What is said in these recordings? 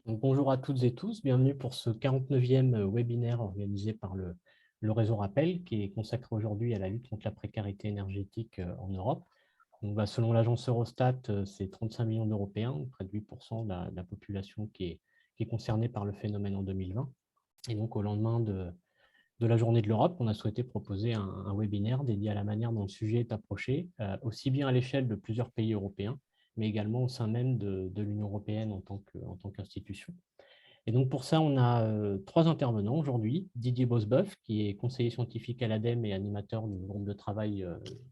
Donc, bonjour à toutes et tous, bienvenue pour ce 49e webinaire organisé par le réseau Rappel, qui est consacré aujourd'hui à la lutte contre la précarité énergétique en Europe. Donc, selon l'agence Eurostat, c'est 35 millions d'Européens, près de 8% de la population qui est concernée par le phénomène en 2020. Et donc, au lendemain de la journée de l'Europe, on a souhaité proposer un webinaire dédié à la manière dont le sujet est approché, aussi bien à l'échelle de plusieurs pays européens, mais également au sein même de l'Union européenne en tant qu'institution. Et donc pour ça, on a trois intervenants aujourd'hui. Didier Bosboeuf, qui est conseiller scientifique à l'ADEME et animateur du groupe de travail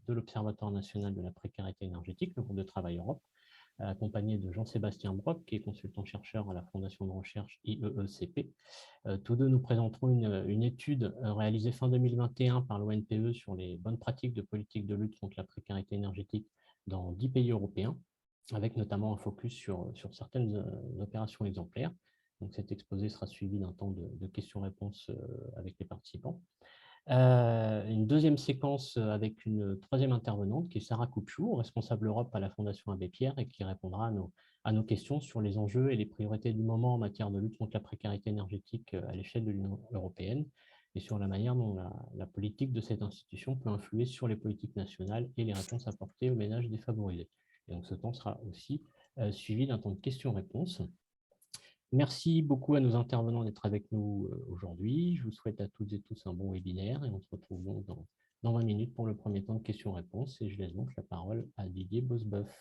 de l'Observatoire national de la précarité énergétique, le groupe de travail Europe, accompagné de Jean-Sébastien Brock, qui est consultant-chercheur à la Fondation de recherche IEECP. Tous deux nous présenteront une étude réalisée fin 2021 par l'ONPE sur les bonnes pratiques de politique de lutte contre la précarité énergétique dans 10 pays européens, avec notamment un focus sur certaines opérations exemplaires. Donc cet exposé sera suivi d'un temps de questions-réponses avec les participants. Une deuxième séquence avec une troisième intervenante qui est Sarah Couchou, responsable Europe à la Fondation Abbé Pierre et qui répondra à nos questions sur les enjeux et les priorités du moment en matière de lutte contre la précarité énergétique à l'échelle de l'Union européenne et sur la manière dont la politique de cette institution peut influer sur les politiques nationales et les réponses apportées aux ménages défavorisés. Et donc ce temps sera aussi suivi d'un temps de questions-réponses. Merci beaucoup à nos intervenants d'être avec nous aujourd'hui. Je vous souhaite à toutes et tous un bon webinaire et on se retrouve donc dans 20 minutes pour le premier temps de questions-réponses. Et je laisse donc la parole à Didier Bosboeuf.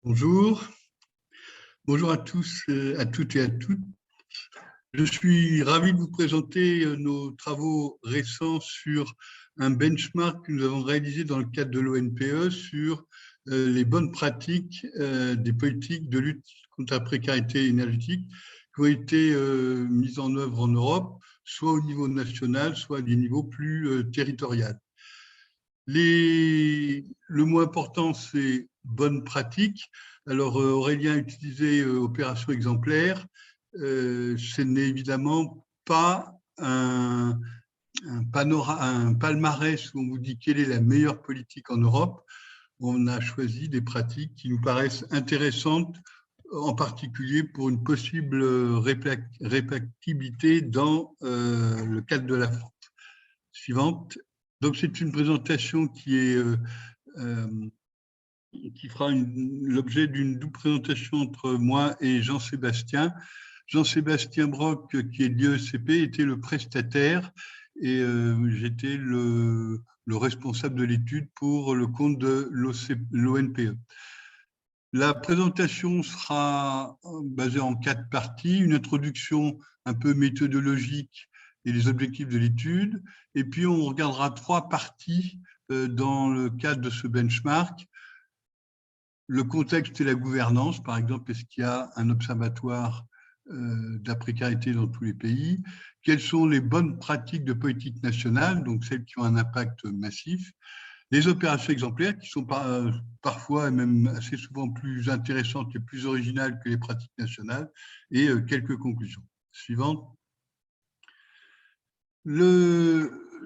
Bonjour. Bonjour à tous, à toutes et à toutes. Je suis ravi de vous présenter nos travaux récents sur un benchmark que nous avons réalisé dans le cadre de l'ONPE sur les bonnes pratiques des politiques de lutte contre la précarité énergétique qui ont été mises en œuvre en Europe, soit au niveau national, soit à des niveaux plus territoriaux. Le mot important, c'est bonnes pratiques. Alors, Aurélien a utilisé opération exemplaire. Ce n'est évidemment pas un palmarès où on vous dit quelle est la meilleure politique en Europe. On a choisi des pratiques qui nous paraissent intéressantes, en particulier pour une possible répartibilité dans le cadre de la France. Suivante. Donc, c'est une présentation qui fera l'objet d'une double présentation entre moi et Jean-Sébastien. Jean-Sébastien Brock, qui est de l'IEECP, était le prestataire et j'étais le responsable de l'étude pour le compte de l'ONPE. La présentation sera basée en 4 parties, une introduction un peu méthodologique et les objectifs de l'étude, et puis on regardera 3 parties dans le cadre de ce benchmark. Le contexte et la gouvernance, par exemple, est-ce qu'il y a un observatoire de la précarité dans tous les pays? Quelles sont les bonnes pratiques de politique nationale, donc celles qui ont un impact massif? Les opérations exemplaires qui sont parfois et même assez souvent plus intéressantes et plus originales que les pratiques nationales, et quelques conclusions. Suivante.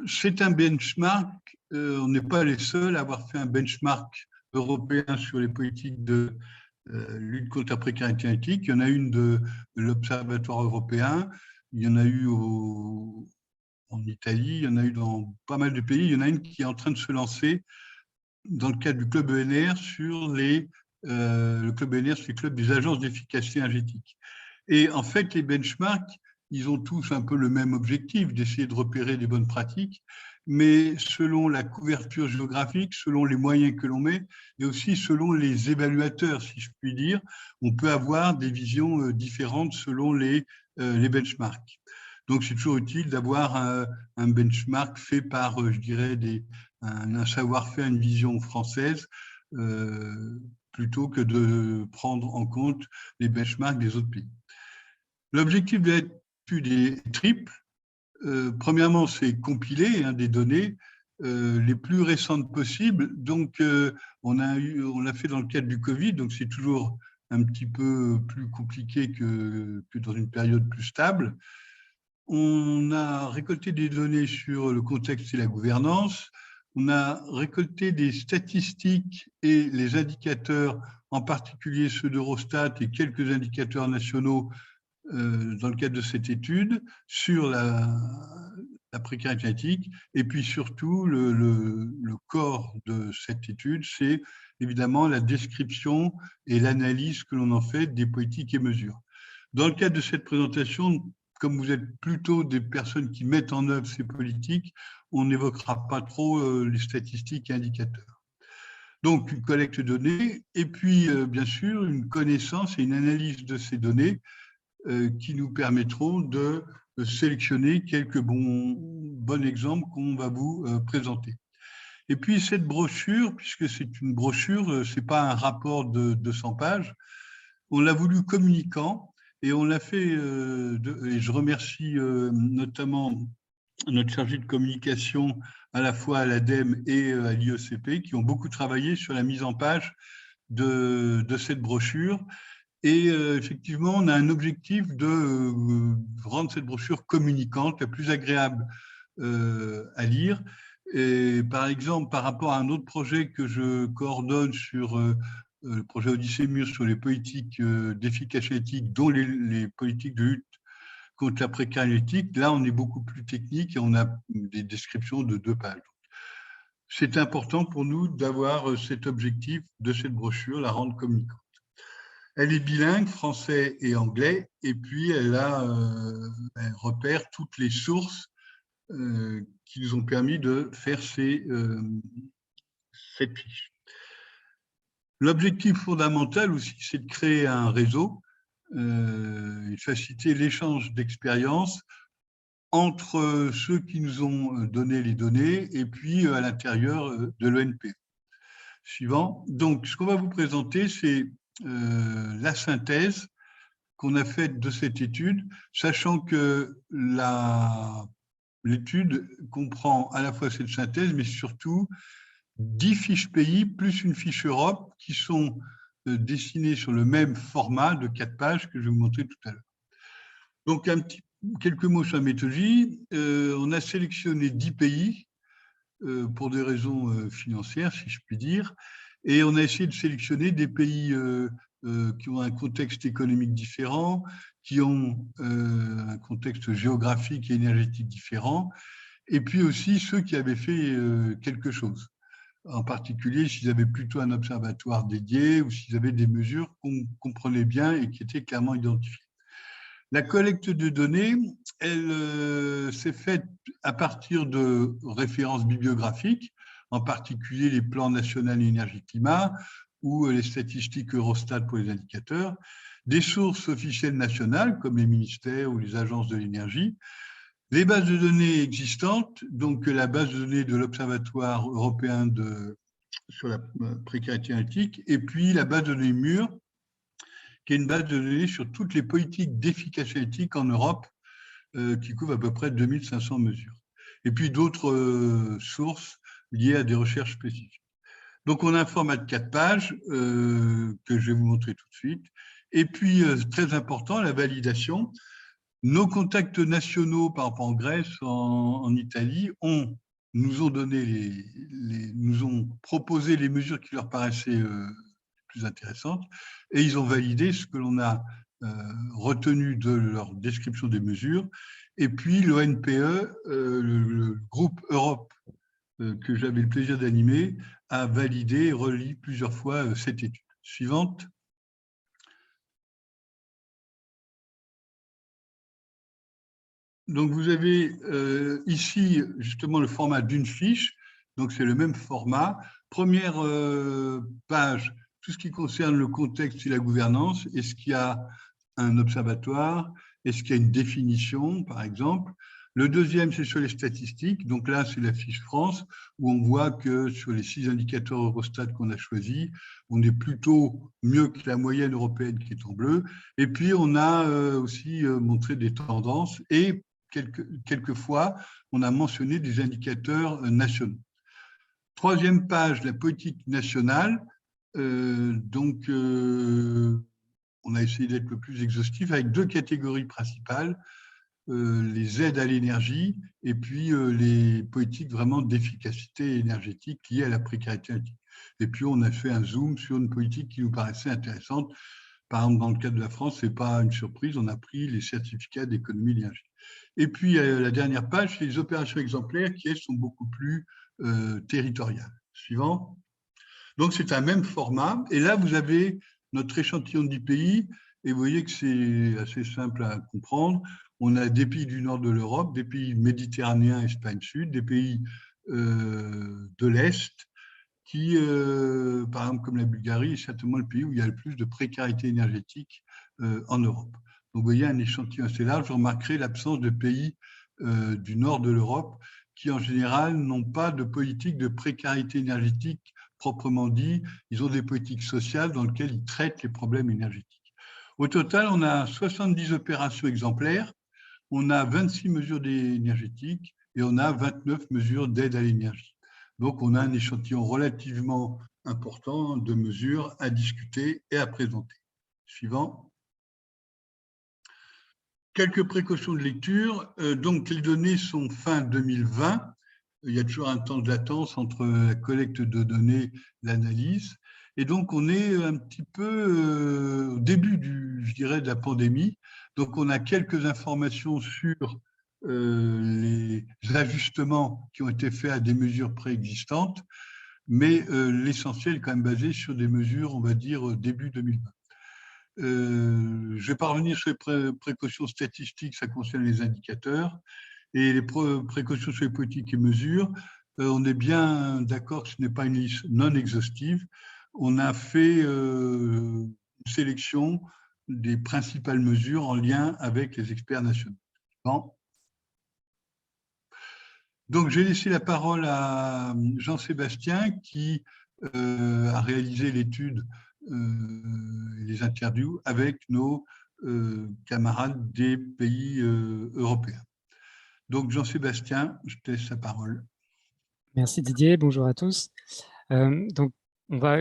C'est un benchmark, on n'est pas les seuls à avoir fait un benchmark européen sur les politiques de lutte contre la précarité énergétique. Il y en a une de l'Observatoire européen, il y en a eu en Italie, il y en a eu dans pas mal de pays, il y en a une qui est en train de se lancer dans le cadre du club ENR sur le club ENR, c'est le club des agences d'efficacité énergétique. Et en fait, les benchmarks, ils ont tous un peu le même objectif, d'essayer de repérer des bonnes pratiques, mais selon la couverture géographique, selon les moyens que l'on met, et aussi selon les évaluateurs, si je puis dire, on peut avoir des visions différentes selon les benchmarks. Donc, c'est toujours utile d'avoir un benchmark fait par, je dirais, un savoir-faire, une vision française, plutôt que de prendre en compte les benchmarks des autres pays. L'objectif de l'étude est triple. Premièrement, c'est compiler des données les plus récentes possibles. Donc, on l'a fait dans le cadre du Covid, donc c'est toujours un petit peu plus compliqué que dans une période plus stable. On a récolté des données sur le contexte et la gouvernance. On a récolté des statistiques et les indicateurs, en particulier ceux d'Eurostat et quelques indicateurs nationaux dans le cadre de cette étude sur la précarité énergétique. Et puis surtout, le corps de cette étude, c'est évidemment la description et l'analyse que l'on en fait des politiques et mesures. Dans le cadre de cette présentation, comme vous êtes plutôt des personnes qui mettent en œuvre ces politiques, on n'évoquera pas trop les statistiques et indicateurs. Donc, une collecte de données et puis, bien sûr, une connaissance et une analyse de ces données qui nous permettront de sélectionner quelques bons exemples qu'on va vous présenter. Et puis, cette brochure, puisque c'est une brochure, ce n'est pas un rapport de 200 pages, on l'a voulu communicant et on l'a fait, et je remercie notamment notre chargé de communication à la fois à l'ADEME et à l'IECP qui ont beaucoup travaillé sur la mise en page de cette brochure. Et effectivement, on a un objectif de rendre cette brochure communicante, la plus agréable à lire. Et par exemple, par rapport à un autre projet que je coordonne sur le projet Odyssée Mur sur les politiques d'efficacité éthique, dont les politiques de lutte contre la précarité éthique, là, on est beaucoup plus technique et on a des descriptions de 2 pages. C'est important pour nous d'avoir cet objectif de cette brochure, la rendre communicante. Elle est bilingue, français et anglais, et puis elle repère toutes les sources qui nous ont permis de faire cette fiche. L'objectif fondamental aussi, c'est de créer un réseau et faciliter l'échange d'expériences entre ceux qui nous ont donné les données et puis à l'intérieur de l'ONP. Suivant. Donc, ce qu'on va vous présenter, c'est la synthèse qu'on a faite de cette étude, sachant que l'étude comprend à la fois cette synthèse, mais surtout 10 fiches pays plus une fiche Europe qui sont dessinées sur le même format de 4 pages que je vais vous montrer tout à l'heure. Donc, quelques mots sur la méthodologie. On a sélectionné 10 pays pour des raisons financières, si je puis dire, et on a essayé de sélectionner des pays qui ont un contexte économique différent, qui ont un contexte géographique et énergétique différent, et puis aussi ceux qui avaient fait quelque chose. En particulier, s'ils avaient plutôt un observatoire dédié ou s'ils avaient des mesures qu'on comprenait bien et qui étaient clairement identifiées. La collecte de données, elle s'est faite à partir de références bibliographiques, en particulier les plans nationaux énergie-climat ou les statistiques Eurostat pour les indicateurs, des sources officielles nationales comme les ministères ou les agences de l'énergie, les bases de données existantes, donc la base de données de l'Observatoire européen sur la précarité énergétique, et puis la base de données MUR, qui est une base de données sur toutes les politiques d'efficacité énergétique en Europe, qui couvre à peu près 2500 mesures. Et puis d'autres sources liées à des recherches spécifiques. Donc, on a un format de 4 pages que je vais vous montrer tout de suite. Et puis, très important, la validation. Nos contacts nationaux, par rapport en Grèce, en Italie, nous ont proposé les mesures qui leur paraissaient plus intéressantes, et ils ont validé ce que l'on a retenu de leur description des mesures. Et puis l'ONPE, le groupe Europe que j'avais le plaisir d'animer, a validé et relis plusieurs fois cette étude. Suivante. Donc vous avez ici justement le format d'une fiche, donc c'est le même format. Première page, tout ce qui concerne le contexte et la gouvernance. Est-ce qu'il y a un observatoire? Est-ce qu'il y a une définition, par exemple? Le deuxième, c'est sur les statistiques. Donc là, c'est la fiche France, où on voit que sur les 6 indicateurs Eurostat qu'on a choisis, on est plutôt mieux que la moyenne européenne qui est en bleu. Et puis, on a aussi montré des tendances et quelquefois, on a mentionné des indicateurs nationaux. Troisième page, la politique nationale. On a essayé d'être le plus exhaustif avec 2 catégories principales. les aides à l'énergie et puis les politiques vraiment d'efficacité énergétique liées à la précarité énergétique. Et puis, on a fait un zoom sur une politique qui nous paraissait intéressante. Par exemple, dans le cas de la France, ce n'est pas une surprise, on a pris les certificats d'économie d'énergie. Et puis, la dernière page, c'est les opérations exemplaires qui, elles, sont beaucoup plus territoriales. Suivant. Donc, c'est un même format. Et là, vous avez notre échantillon de 10 pays. Et vous voyez que c'est assez simple à comprendre. On a des pays du nord de l'Europe, des pays méditerranéens, Espagne Sud, des pays de l'Est, qui, par exemple, comme la Bulgarie, est certainement le pays où il y a le plus de précarité énergétique en Europe. Donc, vous voyez un échantillon assez large. Vous remarquerez l'absence de pays du nord de l'Europe qui, en général, n'ont pas de politique de précarité énergétique proprement dit. Ils ont des politiques sociales dans lesquelles ils traitent les problèmes énergétiques. Au total, on a 70 opérations exemplaires, on a 26 mesures énergétiques et on a 29 mesures d'aide à l'énergie. Donc, on a un échantillon relativement important de mesures à discuter et à présenter. Suivant. Quelques précautions de lecture. Donc, les données sont fin 2020. Il y a toujours un temps de latence entre la collecte de données et l'analyse. Et donc, on est un petit peu au début, je dirais, de la pandémie. Donc, on a quelques informations sur les ajustements qui ont été faits à des mesures préexistantes, mais l'essentiel est quand même basé sur des mesures, on va dire, début 2020. Je ne vais pas revenir sur les précautions statistiques, ça concerne les indicateurs. Et les précautions sur les politiques et mesures, on est bien d'accord que ce n'est pas une liste non exhaustive. On a fait une sélection des principales mesures en lien avec les experts nationaux. Bon. Donc, j'ai laissé la parole à Jean-Sébastien qui a réalisé l'étude, les interviews avec nos camarades des pays européens. Donc, Jean-Sébastien, je te laisse la parole. Merci Didier, bonjour à tous. Donc, on va,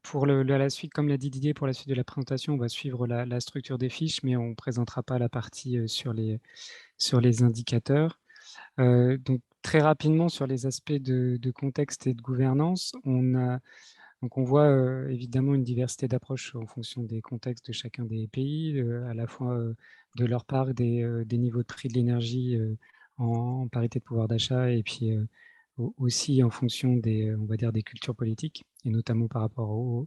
pour la suite, comme l'a dit Didier, pour la suite de la présentation, on va suivre la structure des fiches, mais on ne présentera pas la partie sur les indicateurs. Donc, très rapidement, sur les aspects de contexte et de gouvernance, on voit évidemment une diversité d'approches en fonction des contextes de chacun des pays, à la fois de leur part des niveaux de prix de l'énergie en parité de pouvoir d'achat et puis aussi en fonction on va dire, des cultures politiques, et notamment par rapport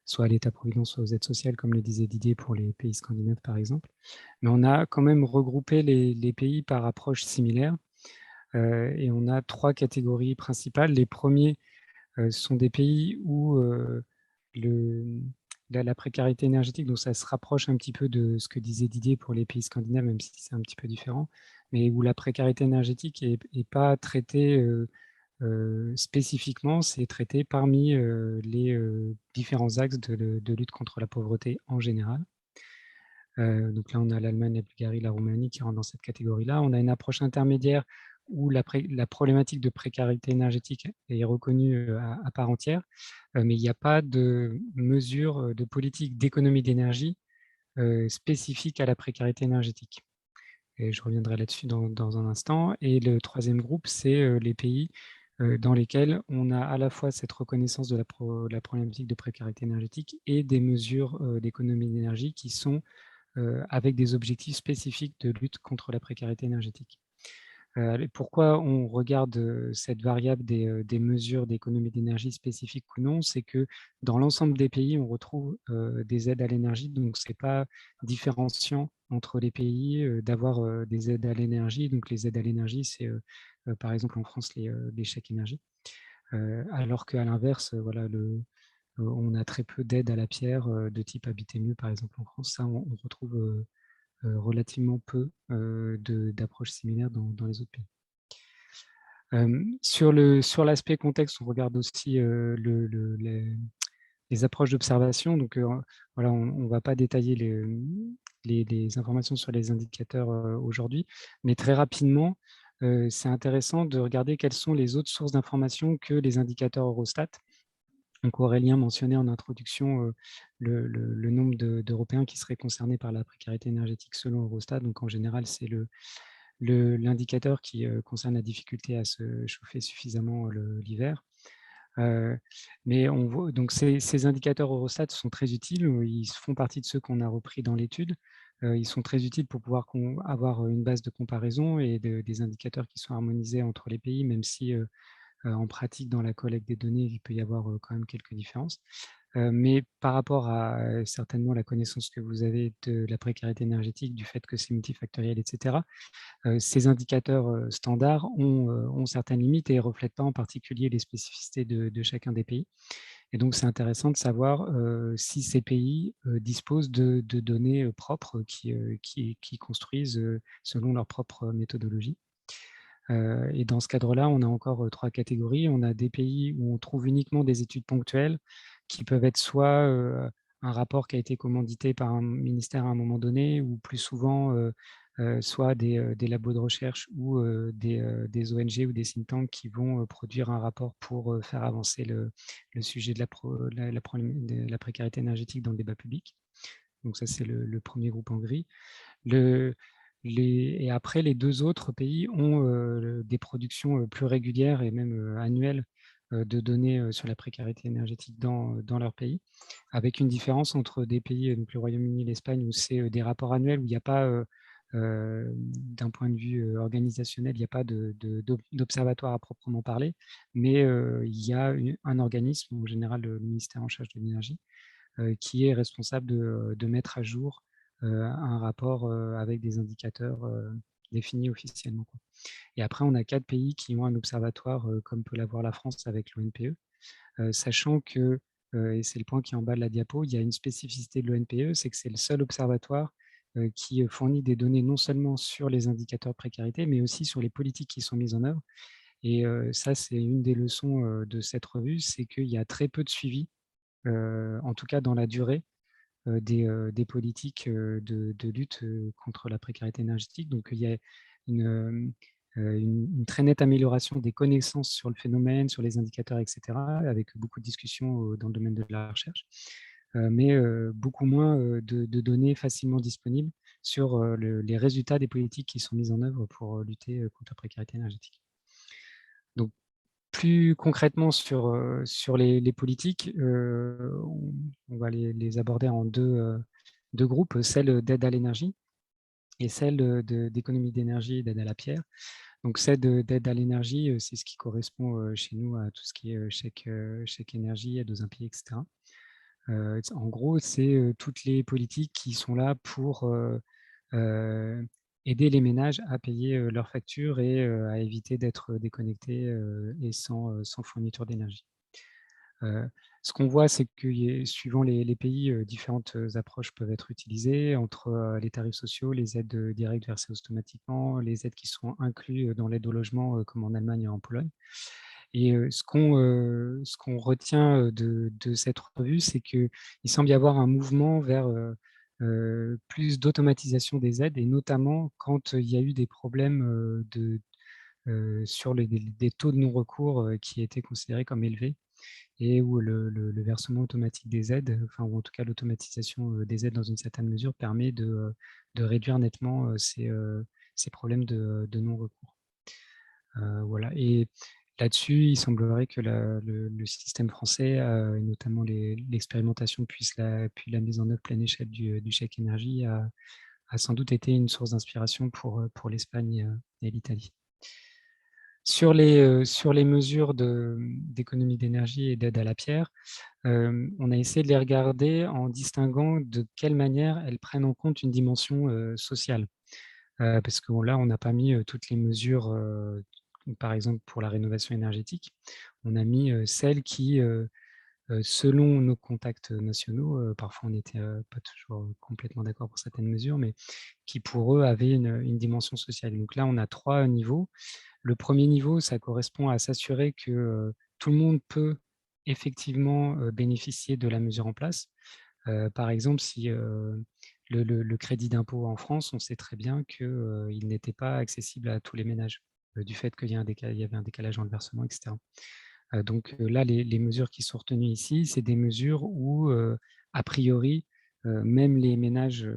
soit à l'État-providence, soit aux aides sociales, comme le disait Didier pour les pays scandinaves, par exemple. Mais on a quand même regroupé les pays par approche similaire, et on a 3 catégories principales. Les premiers sont des pays où la précarité énergétique, donc ça se rapproche un petit peu de ce que disait Didier pour les pays scandinaves, même si c'est un petit peu différent, mais où la précarité énergétique n'est pas traitée spécifiquement, c'est traité parmi les différents axes de lutte contre la pauvreté en général. Donc là, on a l'Allemagne, la Bulgarie, la Roumanie qui rentrent dans cette catégorie-là. On a une approche intermédiaire où la problématique de précarité énergétique est reconnue à part entière, mais il n'y a pas de mesure de politique d'économie d'énergie spécifique à la précarité énergétique. Et je reviendrai là-dessus dans un instant. Et le troisième groupe, c'est les pays dans lesquels on a à la fois cette reconnaissance de la problématique de précarité énergétique et des mesures d'économie d'énergie qui sont avec des objectifs spécifiques de lutte contre la précarité énergétique. Pourquoi on regarde cette variable des mesures d'économie d'énergie spécifiques ou non? C'est que dans l'ensemble des pays, on retrouve des aides à l'énergie, donc ce n'est pas différenciant entre les pays d'avoir des aides à l'énergie. Donc les aides à l'énergie, c'est par exemple en France les chèques énergie, alors qu'à l'inverse, voilà, on a très peu d'aides à la pierre de type Habiter Mieux, par exemple en France. Ça, on retrouve relativement peu d'approches similaires dans les autres pays. Sur l'aspect contexte, on regarde aussi les approches d'observation. Donc voilà, on ne va pas détailler les informations sur les indicateurs aujourd'hui, mais très rapidement, c'est intéressant de regarder quelles sont les autres sources d'informations que les indicateurs Eurostat. Donc Aurélien mentionnait en introduction le nombre d'Européens qui seraient concernés par la précarité énergétique selon Eurostat. Donc en général, c'est l'indicateur qui concerne la difficulté à se chauffer suffisamment l'hiver. Mais on voit, donc ces indicateurs Eurostat sont très utiles. Ils font partie de ceux qu'on a repris dans l'étude. Ils sont très utiles pour pouvoir avoir une base de comparaison et des indicateurs qui sont harmonisés entre les pays, même si en pratique, dans la collecte des données, il peut y avoir quand même quelques différences. Mais par rapport à certainement la connaissance que vous avez de la précarité énergétique, du fait que c'est multifactoriel, etc., ces indicateurs standards ont certaines limites et ne reflètent pas en particulier les spécificités de chacun des pays. Et donc, c'est intéressant de savoir si ces pays disposent de données propres qui construisent selon leur propre méthodologie. Et dans ce cadre-là, on a encore 3 catégories. On a des pays où on trouve uniquement des études ponctuelles qui peuvent être soit un rapport qui a été commandité par un ministère à un moment donné, ou plus souvent soit des labos de recherche ou des ONG ou des think tanks qui vont produire un rapport pour faire avancer le sujet de la précarité énergétique dans le débat public. Donc ça, c'est le premier groupe en gris. Et après, les 2 autres pays ont des productions plus régulières et même annuelles de données sur la précarité énergétique dans leur pays, avec une différence entre des pays, donc le Royaume-Uni et l'Espagne, où c'est des rapports annuels, où il n'y a pas, d'un point de vue organisationnel, il n'y a pas d'observatoire à proprement parler, mais il y a un organisme, en général le ministère en charge de l'énergie, qui est responsable de mettre à jour un rapport avec des indicateurs définis officiellement. Et après, on a 4 pays qui ont un observatoire, comme peut l'avoir la France avec l'ONPE, sachant que, et c'est le point qui est en bas de la diapo, il y a une spécificité de l'ONPE, c'est que c'est le seul observatoire qui fournit des données non seulement sur les indicateurs de précarité, mais aussi sur les politiques qui sont mises en œuvre. Et ça, c'est une des leçons de cette revue, c'est qu'il y a très peu de suivi, en tout cas dans la durée, des politiques de lutte contre la précarité énergétique. Donc, il y a une très nette amélioration des connaissances sur le phénomène, sur les indicateurs, etc., avec beaucoup de discussions dans le domaine de la recherche, mais beaucoup moins de données facilement disponibles sur les résultats des politiques qui sont mises en œuvre pour lutter contre la précarité énergétique. Donc, plus concrètement sur les politiques, on va les aborder en deux groupes, celle d'aide à l'énergie et celle d'économie d'énergie et d'aide à la pierre. Donc, celle d'aide à l'énergie, c'est ce qui correspond chez nous à tout ce qui est chèque énergie, aide aux impayés, etc. En gros, c'est toutes les politiques qui sont là pour aider les ménages à payer leurs factures et à éviter d'être déconnectés et sans fourniture d'énergie. Ce qu'on voit, c'est que suivant les pays, différentes approches peuvent être utilisées entre les tarifs sociaux, les aides directes versées automatiquement, les aides qui sont incluses dans l'aide au logement, comme en Allemagne et en Pologne. Et ce qu'on retient de cette revue, c'est qu'il semble y avoir un mouvement vers plus d'automatisation des aides, et notamment quand il y a eu des problèmes sur des taux de non-recours qui étaient considérés comme élevés, et où le versement automatique des aides, enfin, ou en tout cas l'automatisation des aides dans une certaine mesure, permet de réduire nettement ces problèmes de non-recours. Voilà. Et là-dessus, il semblerait que le système français, et notamment l'expérimentation puis la mise en œuvre pleine échelle du chèque énergie, a sans doute été une source d'inspiration pour l'Espagne et l'Italie. Sur les mesures d'économie d'énergie et d'aide à la pierre, on a essayé de les regarder en distinguant de quelle manière elles prennent en compte une dimension sociale. Parce que là, on n'a pas mis toutes les mesures, par exemple pour la rénovation énergétique. On a mis celles qui, selon nos contacts nationaux, parfois on n'était pas toujours complètement d'accord pour certaines mesures, mais qui pour eux avaient une dimension sociale. Donc là, on a 3 niveaux. Le premier niveau, ça correspond à s'assurer que tout le monde peut effectivement bénéficier de la mesure en place. Par exemple, si le crédit d'impôt en France, on sait très bien qu'il n'était pas accessible à tous les ménages, du fait qu'il y avait un décalage dans le versement, etc. Donc là, les mesures qui sont retenues ici, c'est des mesures où, a priori, même les ménages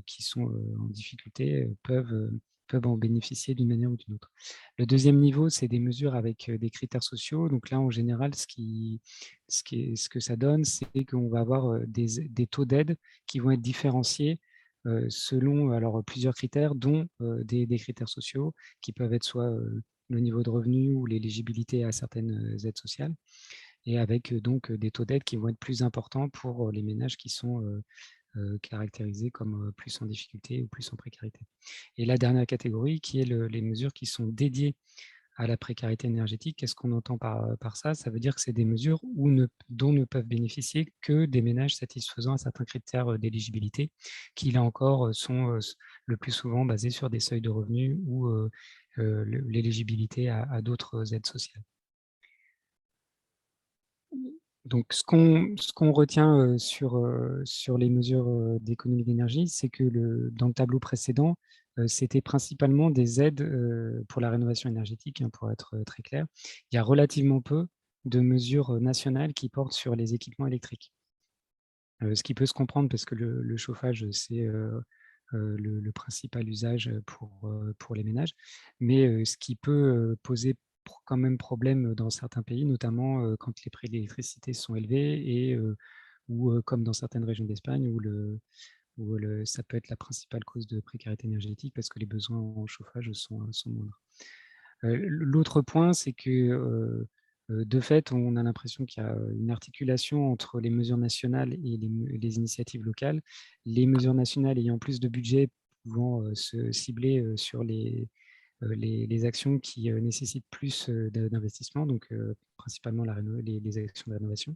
qui sont en difficulté peuvent en bénéficier d'une manière ou d'une autre. Le deuxième niveau, c'est des mesures avec des critères sociaux. Donc là, en général, ce que ça donne, c'est qu'on va avoir des taux d'aide qui vont être différenciés selon alors, plusieurs critères, dont des critères sociaux qui peuvent être soit le niveau de revenu ou l'éligibilité à certaines aides sociales, et avec donc des taux d'aide qui vont être plus importants pour les ménages qui sont caractérisés comme plus en difficulté ou plus en précarité. Et la dernière catégorie, qui est les mesures qui sont dédiées à la précarité énergétique. Qu'est-ce qu'on entend par ça? Ça veut dire que c'est des mesures dont ne peuvent bénéficier que des ménages satisfaisant à certains critères d'éligibilité, qui là encore sont le plus souvent basés sur des seuils de revenus ou l'éligibilité à d'autres aides sociales. Donc, ce qu'on retient sur les mesures d'économie d'énergie, c'est que dans le tableau précédent, c'était principalement des aides pour la rénovation énergétique, hein, pour être très clair. Il y a relativement peu de mesures nationales qui portent sur les équipements électriques. Ce qui peut se comprendre parce que le chauffage, c'est le principal usage pour les ménages. Mais ce qui peut poser quand même problème dans certains pays, notamment quand les prix de l'électricité sont élevés et ou comme dans certaines régions d'Espagne où ça peut être la principale cause de précarité énergétique parce que les besoins en chauffage sont moindres. L'autre point, c'est que de fait, on a l'impression qu'il y a une articulation entre les mesures nationales et les initiatives locales. Les mesures nationales ayant plus de budget pouvant se cibler sur les actions qui nécessitent plus d'investissement, donc principalement les actions de rénovation,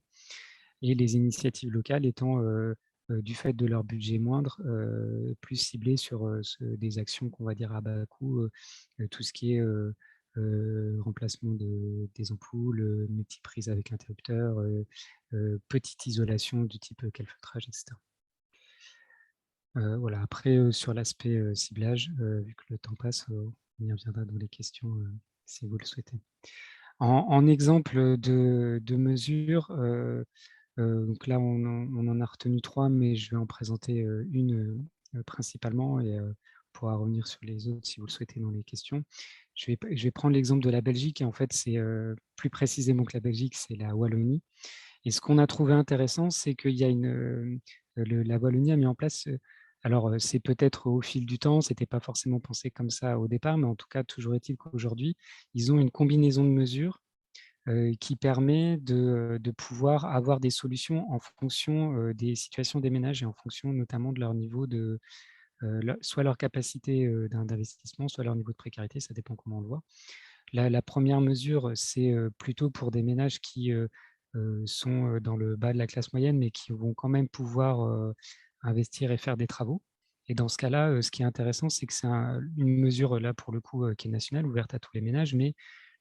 et les initiatives locales étant, du fait de leur budget moindre, plus ciblées sur des actions qu'on va dire à bas coût, tout ce qui est remplacement des ampoules, multiprise avec interrupteur, petite isolation du type calfeutrage, etc. Voilà. Après, sur l'aspect ciblage, vu que le temps passe, on y reviendra dans les questions si vous le souhaitez. En exemple de mesures, donc là, on en a retenu 3, mais je vais en présenter une principalement et on pourra revenir sur les autres si vous le souhaitez dans les questions. Je vais prendre l'exemple de la Belgique et en fait, c'est plus précisément que la Belgique, c'est la Wallonie. Et ce qu'on a trouvé intéressant, c'est qu'il y a la Wallonie a mis en place, alors c'est peut-être au fil du temps, c'était pas forcément pensé comme ça au départ, mais en tout cas, toujours est-il qu'aujourd'hui, ils ont une combinaison de mesures qui permet de pouvoir avoir des solutions en fonction des situations des ménages et en fonction notamment de leur niveau soit leur capacité d'investissement, soit leur niveau de précarité, ça dépend comment on le voit. La première mesure, c'est plutôt pour des ménages qui sont dans le bas de la classe moyenne, mais qui vont quand même pouvoir investir et faire des travaux. Et dans ce cas-là, ce qui est intéressant, c'est que c'est une mesure, là, pour le coup, qui est nationale, ouverte à tous les ménages, mais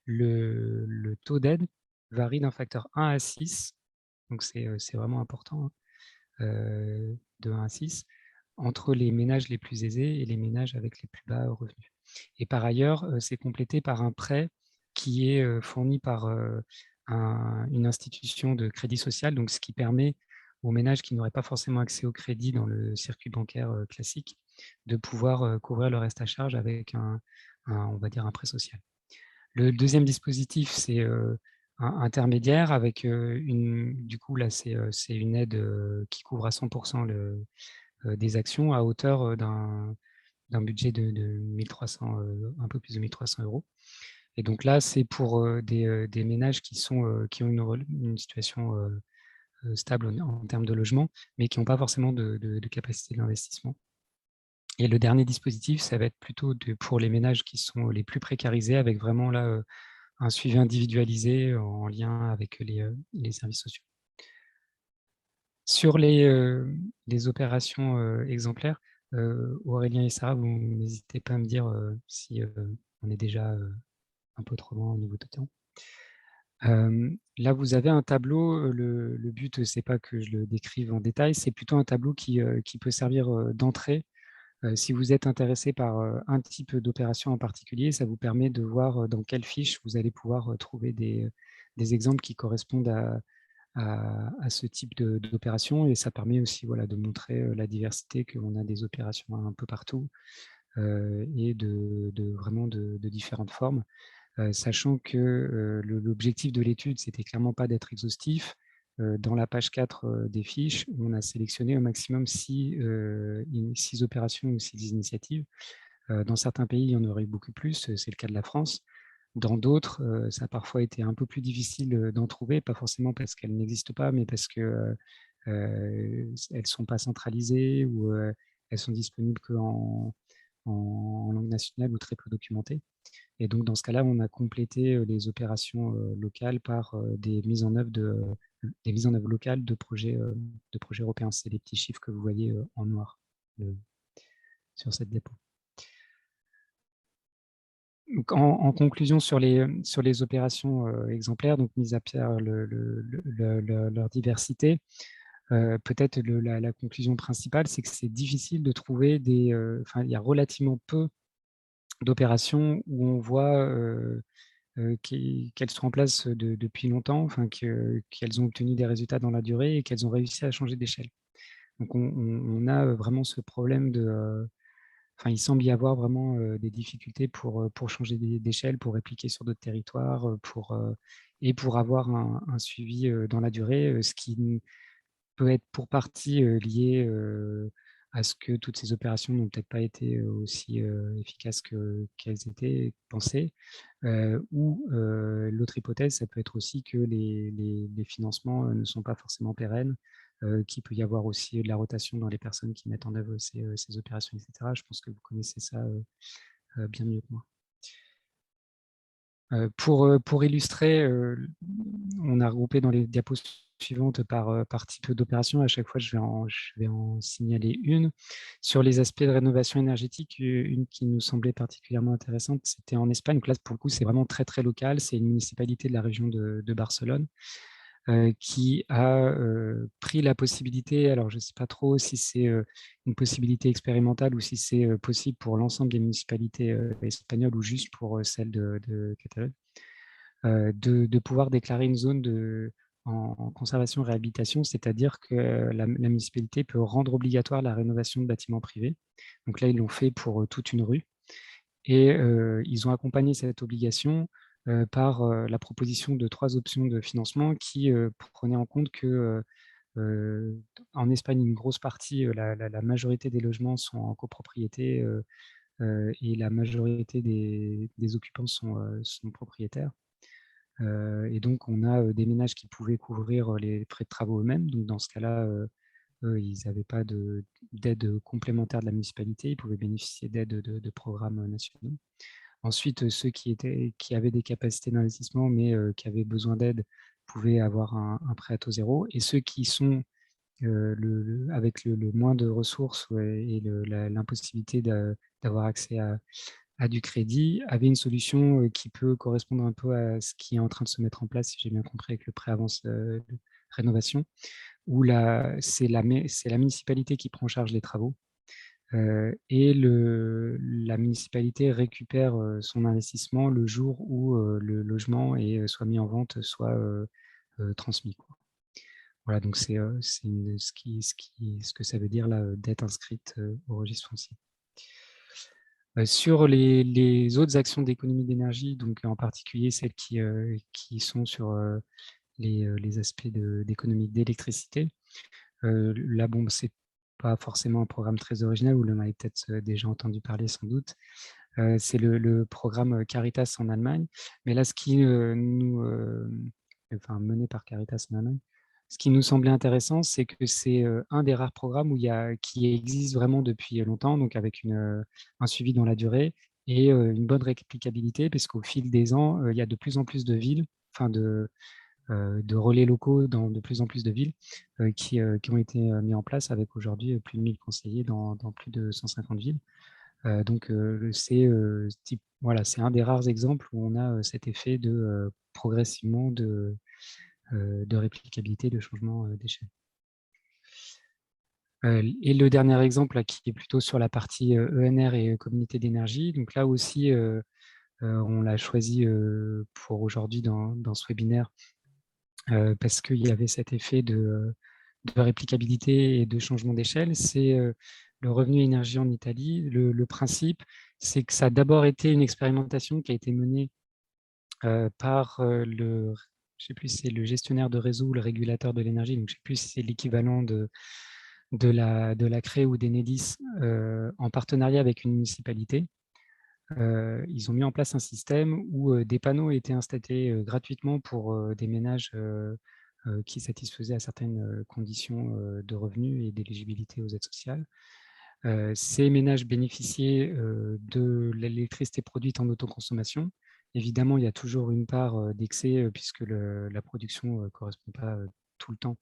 le taux d'aide varie d'un facteur 1 à 6, donc c'est vraiment important, hein, de 1 à 6, entre les ménages les plus aisés et les ménages avec les plus bas revenus. Et par ailleurs, c'est complété par un prêt qui est fourni par une institution de crédit social, donc ce qui permet aux ménages qui n'auraient pas forcément accès au crédit dans le circuit bancaire classique de pouvoir couvrir le reste à charge avec on va dire un prêt social. Le deuxième dispositif, c'est intermédiaire avec du coup là c'est une aide qui couvre à 100% des actions à hauteur d'un budget de 1300, un peu plus de 1 300 €. Et donc là, c'est pour des ménages qui ont une situation stable en termes de logement, mais qui n'ont pas forcément de capacité d'investissement. Et le dernier dispositif, ça va être plutôt pour les ménages qui sont les plus précarisés, avec vraiment là un suivi individualisé en lien avec les services sociaux. Sur les opérations exemplaires, Aurélien et Sarah, vous n'hésitez pas à me dire si on est déjà un peu trop loin au niveau de temps. Là, vous avez un tableau, le but, c'est pas que je le décrive en détail, c'est plutôt un tableau qui peut servir d'entrée. Si vous êtes intéressé par un type d'opération en particulier, ça vous permet de voir dans quelle fiche vous allez pouvoir trouver des des exemples qui correspondent à ce type d'opération, et ça permet aussi de montrer la diversité, qu'on a des opérations un peu partout et vraiment de différentes formes, sachant que l'objectif de l'étude, c'était clairement pas d'être exhaustif. Dans la page 4 des fiches, on a sélectionné au maximum 6 opérations ou 6 initiatives. Dans certains pays, il y en aurait eu beaucoup plus, c'est le cas de la France. Dans d'autres, ça a parfois été un peu plus difficile d'en trouver, pas forcément parce qu'elles n'existent pas, mais parce que elles ne sont pas centralisées ou elles sont disponibles qu'en en langue nationale ou très peu documentées. Et donc, dans ce cas-là, on a complété les opérations locales par des mises en œuvre locales de projets européens. C'est les petits chiffres que vous voyez en noir sur cette diapo. Donc, en conclusion sur les opérations exemplaires, donc mis à part leur diversité, peut-être la conclusion principale, c'est que c'est difficile de trouver il y a relativement peu d'opérations où on voit qu'elles sont en place depuis longtemps, qu'elles ont obtenu des résultats dans la durée et qu'elles ont réussi à changer d'échelle. Donc on a vraiment ce problème il semble y avoir vraiment des difficultés pour changer d'échelle, pour répliquer sur d'autres territoires, et pour avoir un suivi dans la durée, ce qui peut être pour partie lié à ce que toutes ces opérations n'ont peut-être pas été aussi efficaces qu'elles étaient pensées. Ou l'autre hypothèse, ça peut être aussi que les financements ne sont pas forcément pérennes, qu'il peut y avoir aussi de la rotation dans les personnes qui mettent en œuvre ces opérations, etc. Je pense que vous connaissez ça bien mieux que moi. Pour illustrer, on a regroupé dans les diapos suivantes par type d'opération. À chaque fois, je vais en signaler une. Sur les aspects de rénovation énergétique, une qui nous semblait particulièrement intéressante, c'était en Espagne. Donc là, pour le coup, c'est vraiment très, très local. C'est une municipalité de la région de Barcelone qui a pris la possibilité, alors je ne sais pas trop si c'est une possibilité expérimentale ou si c'est possible pour l'ensemble des municipalités espagnoles ou juste pour celle de Catalogne, de pouvoir déclarer une zone en conservation réhabilitation, c'est-à-dire que la municipalité peut rendre obligatoire la rénovation de bâtiments privés. Donc là, ils l'ont fait pour toute une rue. Et ils ont accompagné cette obligation par la proposition de 3 options de financement qui prenaient en compte que en Espagne, une grosse partie, la majorité des logements sont en copropriété et la majorité des occupants sont propriétaires. Et donc, on a des ménages qui pouvaient couvrir les frais de travaux eux-mêmes. Donc, dans ce cas-là, eux, ils n'avaient pas d'aide complémentaire de la municipalité. Ils pouvaient bénéficier d'aides de programmes nationaux. Ensuite, ceux qui avaient des capacités d'investissement, mais qui avaient besoin d'aide, pouvaient avoir un prêt à taux zéro. Et ceux qui sont avec le moins de ressources et l'impossibilité d'avoir accès à du crédit, avaient une solution qui peut correspondre un peu à ce qui est en train de se mettre en place, si j'ai bien compris, avec le prêt avance de rénovation, où c'est la municipalité qui prend en charge les travaux. Et la municipalité récupère son investissement le jour où le logement est soit mis en vente, soit transmis, quoi. Voilà, donc c'est ce que ça veut dire la dette inscrite au registre foncier. Sur les autres actions d'économie d'énergie, donc en particulier celles qui sont sur les aspects d'économie d'électricité, là, bon, c'est pas forcément un programme très original, vous en avez peut-être déjà entendu parler sans doute. C'est le programme Caritas en Allemagne. Mais là, mené par Caritas en Allemagne, ce qui nous semblait intéressant, c'est que c'est un des rares programmes qui existe vraiment depuis longtemps, donc avec un suivi dans la durée et une bonne réplicabilité, parce qu'au fil des ans, il y a de plus en plus de villes, de relais locaux dans de plus en plus de villes qui ont été mis en place, avec aujourd'hui plus de 1000 conseillers dans plus de 150 villes. Donc c'est un des rares exemples où on a cet effet progressivement de réplicabilité, de changement d'échelle. Et le dernier exemple là, qui est plutôt sur la partie ENR et communauté d'énergie. Donc là aussi, On l'a choisi pour aujourd'hui dans ce webinaire parce qu'il y avait cet effet de réplicabilité et de changement d'échelle. C'est le revenu énergie en Italie. Le principe, c'est que ça a d'abord été une expérimentation qui a été menée par je sais plus si c'est le gestionnaire de réseau ou le régulateur de l'énergie, donc je sais plus si c'est l'équivalent de la CRE ou d'Enedis en partenariat avec une municipalité. Ils ont mis en place un système où des panneaux étaient installés gratuitement pour des ménages qui satisfaisaient à certaines conditions de revenus et d'éligibilité aux aides sociales. Ces ménages bénéficiaient de l'électricité produite en autoconsommation. Évidemment, il y a toujours une part d'excès puisque la production ne correspond pas tout le temps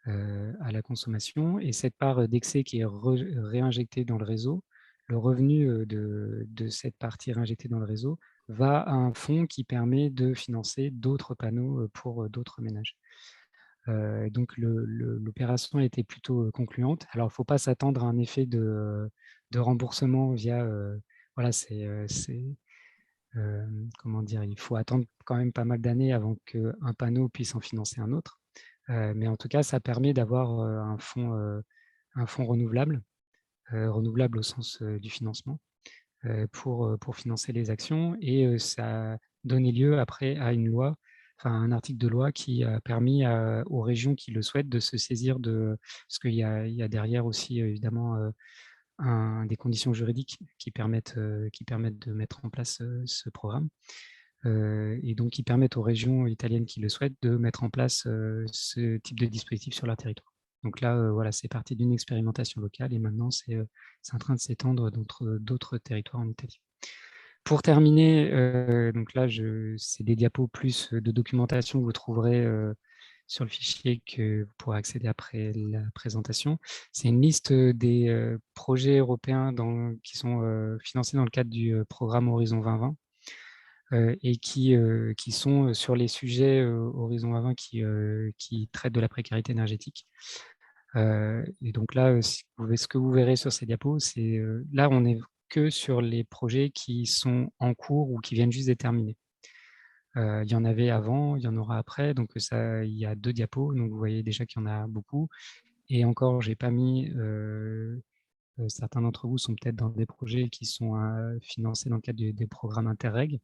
à la consommation. Et cette part d'excès qui est réinjectée dans le réseau, le revenu de cette partie réinjectée dans le réseau va à un fonds qui permet de financer d'autres panneaux pour d'autres ménages. Donc l'opération a été plutôt concluante. Alors, il ne faut pas s'attendre à un effet de remboursement via... voilà, comment dire, il faut attendre quand même pas mal d'années avant qu'un panneau puisse en financer un autre. Mais en tout cas, ça permet d'avoir un fonds renouvelable, renouvelable au sens du financement, pour financer les actions. Et ça a donné lieu après à une loi, enfin un article de loi qui a permis aux régions qui le souhaitent de se saisir de... Parce qu'il y a derrière aussi évidemment des conditions juridiques qui permettent de mettre en place ce programme. Et donc qui permettent aux régions italiennes qui le souhaitent de mettre en place ce type de dispositif sur leur territoire. Donc là, voilà, c'est parti d'une expérimentation locale et maintenant c'est en train de s'étendre dans d'autres territoires en Italie. Pour terminer, donc là, c'est des diapos plus de documentation que vous trouverez sur le fichier que vous pourrez accéder après la présentation. C'est une liste des projets européens qui sont financés dans le cadre du programme Horizon 2020. Et qui sont sur les sujets Horizon 2020 qui traitent de la précarité énergétique. Et donc là, ce que vous verrez sur ces diapos, c'est là, on n'est que sur les projets qui sont en cours ou qui viennent juste de terminer. Il y en avait avant, il y en aura après, donc il y a 2 diapos, donc vous voyez déjà qu'il y en a beaucoup. Et encore, je n'ai pas mis... certains d'entre vous sont peut-être dans des projets qui sont financés dans le cadre des programmes Interreg.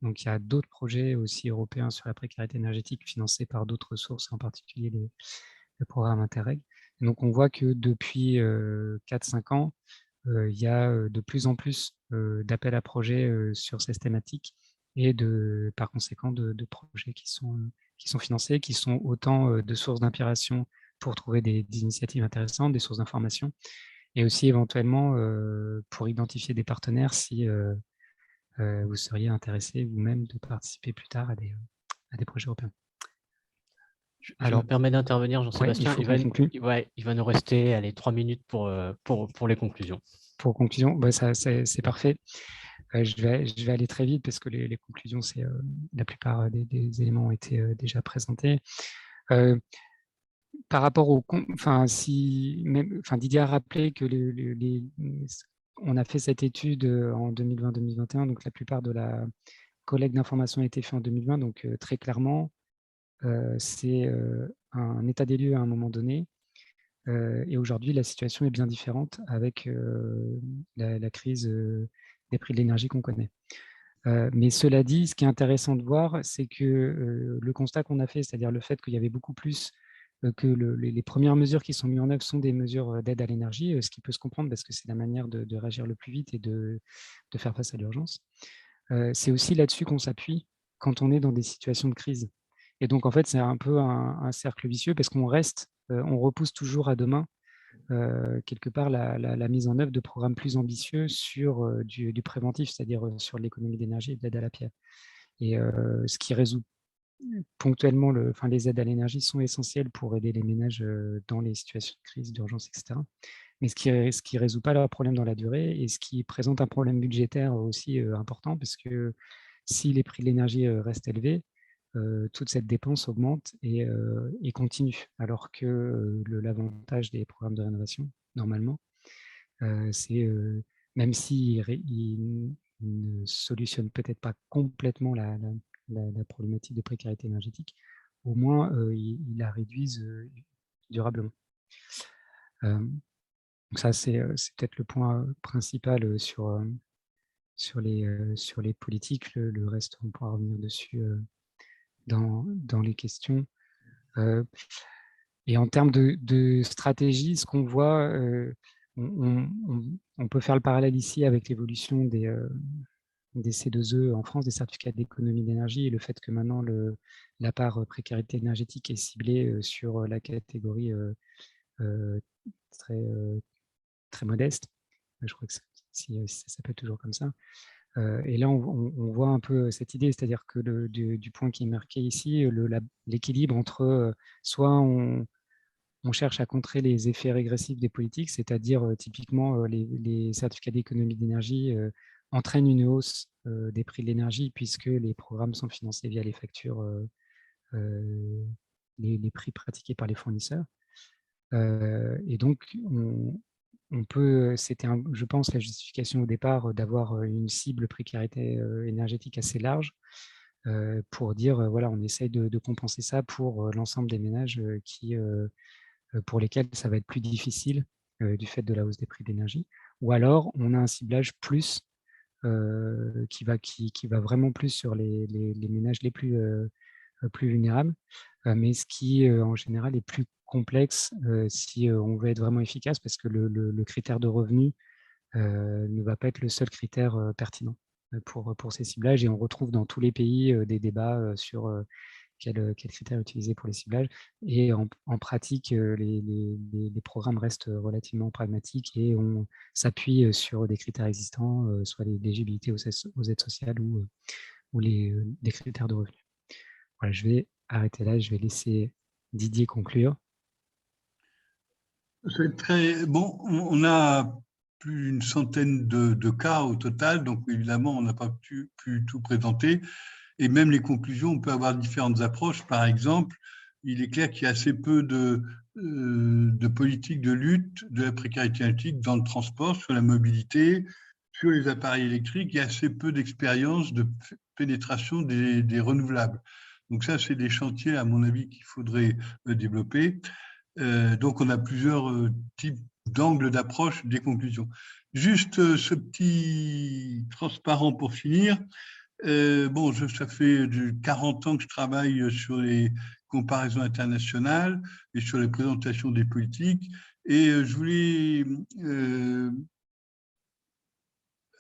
Donc, il y a d'autres projets aussi européens sur la précarité énergétique financés par d'autres sources, en particulier les programmes Interreg. Et donc, on voit que depuis 4-5 ans, il y a de plus en plus d'appels à projets sur ces thématiques et par conséquent de projets qui sont financés, qui sont autant de sources d'inspiration pour trouver des initiatives intéressantes, des sources d'information, et aussi éventuellement pour identifier des partenaires si vous seriez intéressé vous-même de participer plus tard à des projets européens. Je me permets d'intervenir, Jean-Sébastien. Il faut qu'on conclue. Il va nous rester 3 minutes pour les conclusions. Pour conclusion, c'est parfait. Je vais aller très vite parce que les conclusions, la plupart des éléments ont été déjà présentés. Par rapport Didier a rappelé que on a fait cette étude en 2020-2021, donc la plupart de la collecte d'informations a été faite en 2020, donc très clairement, c'est un état des lieux à un moment donné. Et aujourd'hui, la situation est bien différente avec la crise des prix de l'énergie qu'on connaît. Mais cela dit, ce qui est intéressant de voir, c'est que le constat qu'on a fait, c'est-à-dire le fait qu'il y avait beaucoup plus que les premières mesures qui sont mises en œuvre sont des mesures d'aide à l'énergie, ce qui peut se comprendre parce que c'est la manière de réagir le plus vite et de faire face à l'urgence. C'est aussi là-dessus qu'on s'appuie quand on est dans des situations de crise. Et donc, en fait, c'est un peu un cercle vicieux parce qu'on on repousse toujours à demain, quelque part, la mise en œuvre de programmes plus ambitieux sur du préventif, c'est-à-dire sur l'économie d'énergie et de l'aide à la pierre. Et ce qui résout ponctuellement, les aides à l'énergie sont essentielles pour aider les ménages dans les situations de crise, d'urgence, etc. Mais ce qui résout pas leur problème dans la durée et ce qui présente un problème budgétaire aussi important, parce que si les prix de l'énergie restent élevés, toute cette dépense augmente et continue, alors que l'avantage des programmes de rénovation, normalement, c'est même s'ils ne solutionne peut-être pas complètement la problématique de précarité énergétique, au moins ils la réduisent durablement. Donc ça, c'est peut-être le point principal sur les politiques. Le reste, on pourra revenir dessus dans les questions. Et en termes de stratégie, ce qu'on voit, on peut faire le parallèle ici avec l'évolution des C2E en France, des certificats d'économie d'énergie, et le fait que maintenant la part précarité énergétique est ciblée sur la catégorie très, très modeste. Je crois que si ça s'appelle toujours comme ça. Et là, on voit un peu cette idée, c'est-à-dire que du point qui est marqué ici, l'équilibre entre soit on cherche à contrer les effets régressifs des politiques, c'est-à-dire typiquement les certificats d'économie d'énergie entraînent une hausse des prix de l'énergie puisque les programmes sont financés via les factures, les prix pratiqués par les fournisseurs. Et donc, on peut, c'était, je pense, la justification au départ d'avoir une cible précarité énergétique assez large pour dire, voilà, on essaye de compenser ça pour l'ensemble des ménages pour lesquels ça va être plus difficile du fait de la hausse des prix d'énergie. Ou alors, on a un ciblage plus qui va vraiment plus sur les ménages les plus vulnérables, mais ce qui, en général, est plus complexe si on veut être vraiment efficace, parce que le critère de revenu ne va pas être le seul critère pertinent pour ces ciblages. Et on retrouve dans tous les pays des débats sur quels critères utiliser pour les ciblages. Et en pratique, les programmes restent relativement pragmatiques et on s'appuie sur des critères existants, soit l'éligibilité aux aides sociales ou les critères de revenus. Voilà, je vais arrêter là, je vais laisser Didier conclure. C'est très bon. On a plus d'une centaine de cas au total, donc évidemment, on n'a pas pu tout présenter. Et même les conclusions, on peut avoir différentes approches. Par exemple, il est clair qu'il y a assez peu de politiques de lutte de la précarité énergétique dans le transport, sur la mobilité, sur les appareils électriques. Il y a assez peu d'expérience de pénétration des renouvelables. Donc ça, c'est des chantiers, à mon avis, qu'il faudrait développer. Donc, on a plusieurs types d'angles d'approche des conclusions. Juste ce petit transparent pour finir. Bon, ça fait 40 ans que je travaille sur les comparaisons internationales et sur les présentations des politiques. Et je voulais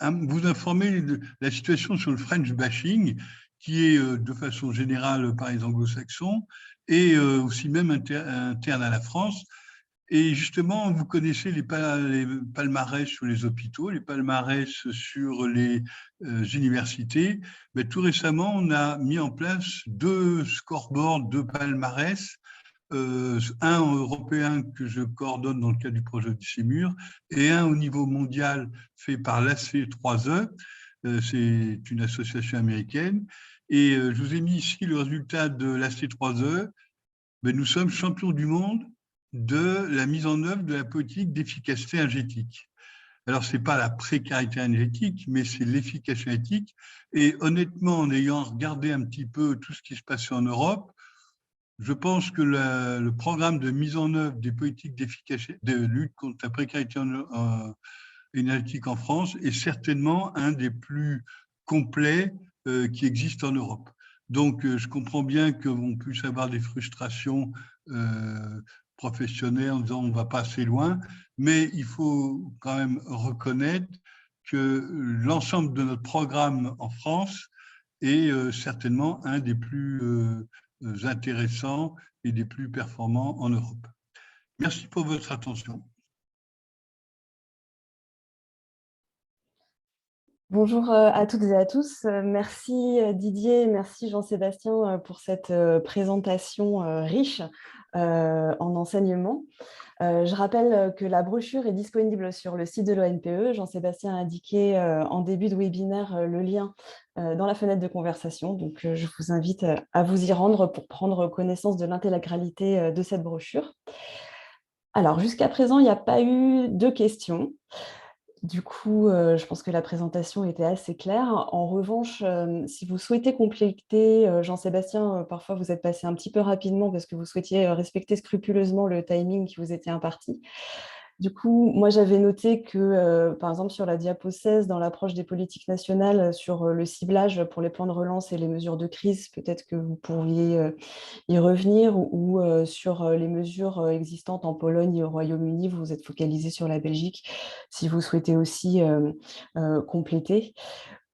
vous informer de la situation sur le French bashing, qui est de façon générale par les anglo-saxons et aussi même interne à la France. Et justement, vous connaissez les palmarès sur les hôpitaux, les palmarès sur les universités. Mais tout récemment, on a mis en place 2 scoreboards, 2 palmarès, un européen que je coordonne dans le cadre du projet du CIMUR et un au niveau mondial fait par l'AC3E. C'est une association américaine. Et je vous ai mis ici le résultat de l'AC3E. Mais nous sommes champions du monde de la mise en œuvre de la politique d'efficacité énergétique. Alors, ce n'est pas la précarité énergétique, mais c'est l'efficacité énergétique. Et honnêtement, en ayant regardé un petit peu tout ce qui se passait en Europe, je pense que le programme de mise en œuvre des politiques d'efficacité, de lutte contre la précarité énergétique en France est certainement un des plus complets qui existent en Europe. Donc, je comprends bien qu'on puisse avoir des frustrations professionnelles en disant on ne va pas assez loin, mais il faut quand même reconnaître que l'ensemble de notre programme en France est certainement un des plus intéressants et des plus performants en Europe. Merci pour votre attention. Bonjour à toutes et à tous. Merci Didier, merci Jean-Sébastien pour cette présentation riche en enseignement. Je rappelle que la brochure est disponible sur le site de l'ONPE. Jean-Sébastien a indiqué en début de webinaire le lien dans la fenêtre de conversation. Donc, je vous invite à vous y rendre pour prendre connaissance de l'intégralité de cette brochure. Alors, jusqu'à présent, il n'y a pas eu de questions. Du coup, je pense que la présentation était assez claire. En revanche, si vous souhaitez compléter, Jean-Sébastien, parfois vous êtes passé un petit peu rapidement parce que vous souhaitiez respecter scrupuleusement le timing qui vous était imparti. Du coup, moi, j'avais noté que, par exemple, sur la diapo 16, dans l'approche des politiques nationales, sur le ciblage pour les plans de relance et les mesures de crise, peut-être que vous pourriez y revenir, ou sur les mesures existantes en Pologne et au Royaume-Uni, vous vous êtes focalisé sur la Belgique, si vous souhaitez aussi compléter,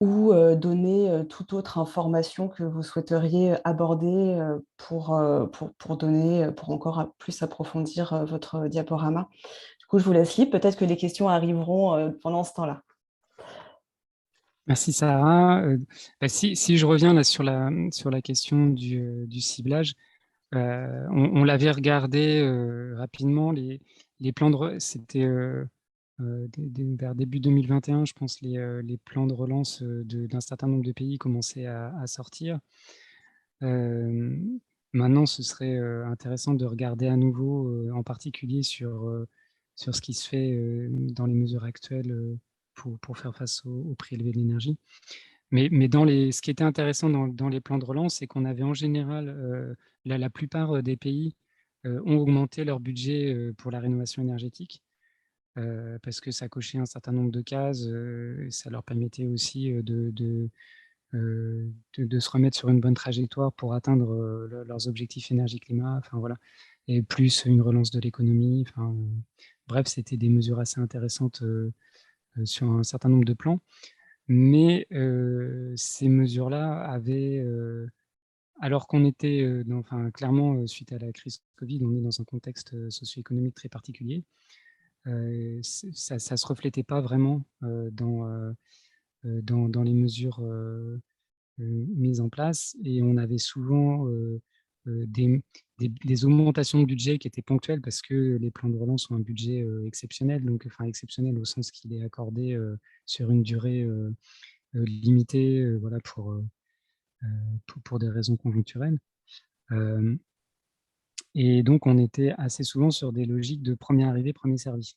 ou donner toute autre information que vous souhaiteriez aborder pour encore plus approfondir votre diaporama. Du coup, je vous laisse libre. Peut-être que les questions arriveront pendant ce temps-là. Merci Sarah. Si je reviens là sur la question du ciblage, on l'avait regardé rapidement, les plans de c'était vers début 2021, je pense, les plans de relance d'un certain nombre de pays commençaient à sortir. Maintenant, ce serait intéressant de regarder à nouveau, en particulier sur ce qui se fait dans les mesures actuelles pour faire face au prix élevé de l'énergie. Mais ce qui était intéressant dans les plans de relance, c'est qu'on avait en général, la plupart des pays ont augmenté leur budget pour la rénovation énergétique, parce que ça cochait un certain nombre de cases, et ça leur permettait aussi de se remettre sur une bonne trajectoire pour atteindre leurs objectifs énergie-climat, enfin voilà, et plus une relance de l'économie. Enfin, bref, c'était des mesures assez intéressantes sur un certain nombre de plans. Mais ces mesures-là avaient, alors qu'on était, clairement, suite à la crise Covid, on est dans un contexte socio-économique très particulier. Ça ne se reflétait pas vraiment dans les mesures mises en place, et on avait souvent des augmentations de budget qui étaient ponctuelles parce que les plans de relance ont un budget exceptionnel, donc enfin exceptionnel au sens qu'il est accordé sur une durée limitée, voilà, pour des raisons conjoncturelles. Et donc on était assez souvent sur des logiques de premier arrivé, premier servi.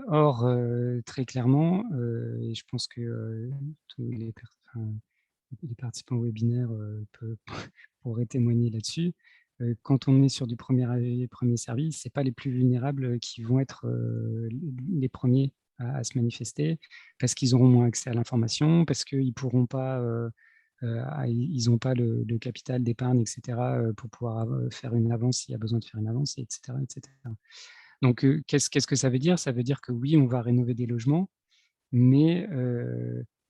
Or, très clairement, et je pense que tous les participants au webinaire pourraient témoigner là-dessus. Quand on est sur du premier arrivé, premier servi, ce n'est pas les plus vulnérables qui vont être les premiers à se manifester, parce qu'ils auront moins accès à l'information, parce qu'ils pourront pas, ils n'ont pas le capital d'épargne, etc., pour pouvoir faire une avance s'il y a besoin de faire une avance, etc. etc. Donc, qu'est-ce que ça veut dire? Ça veut dire que oui, on va rénover des logements, mais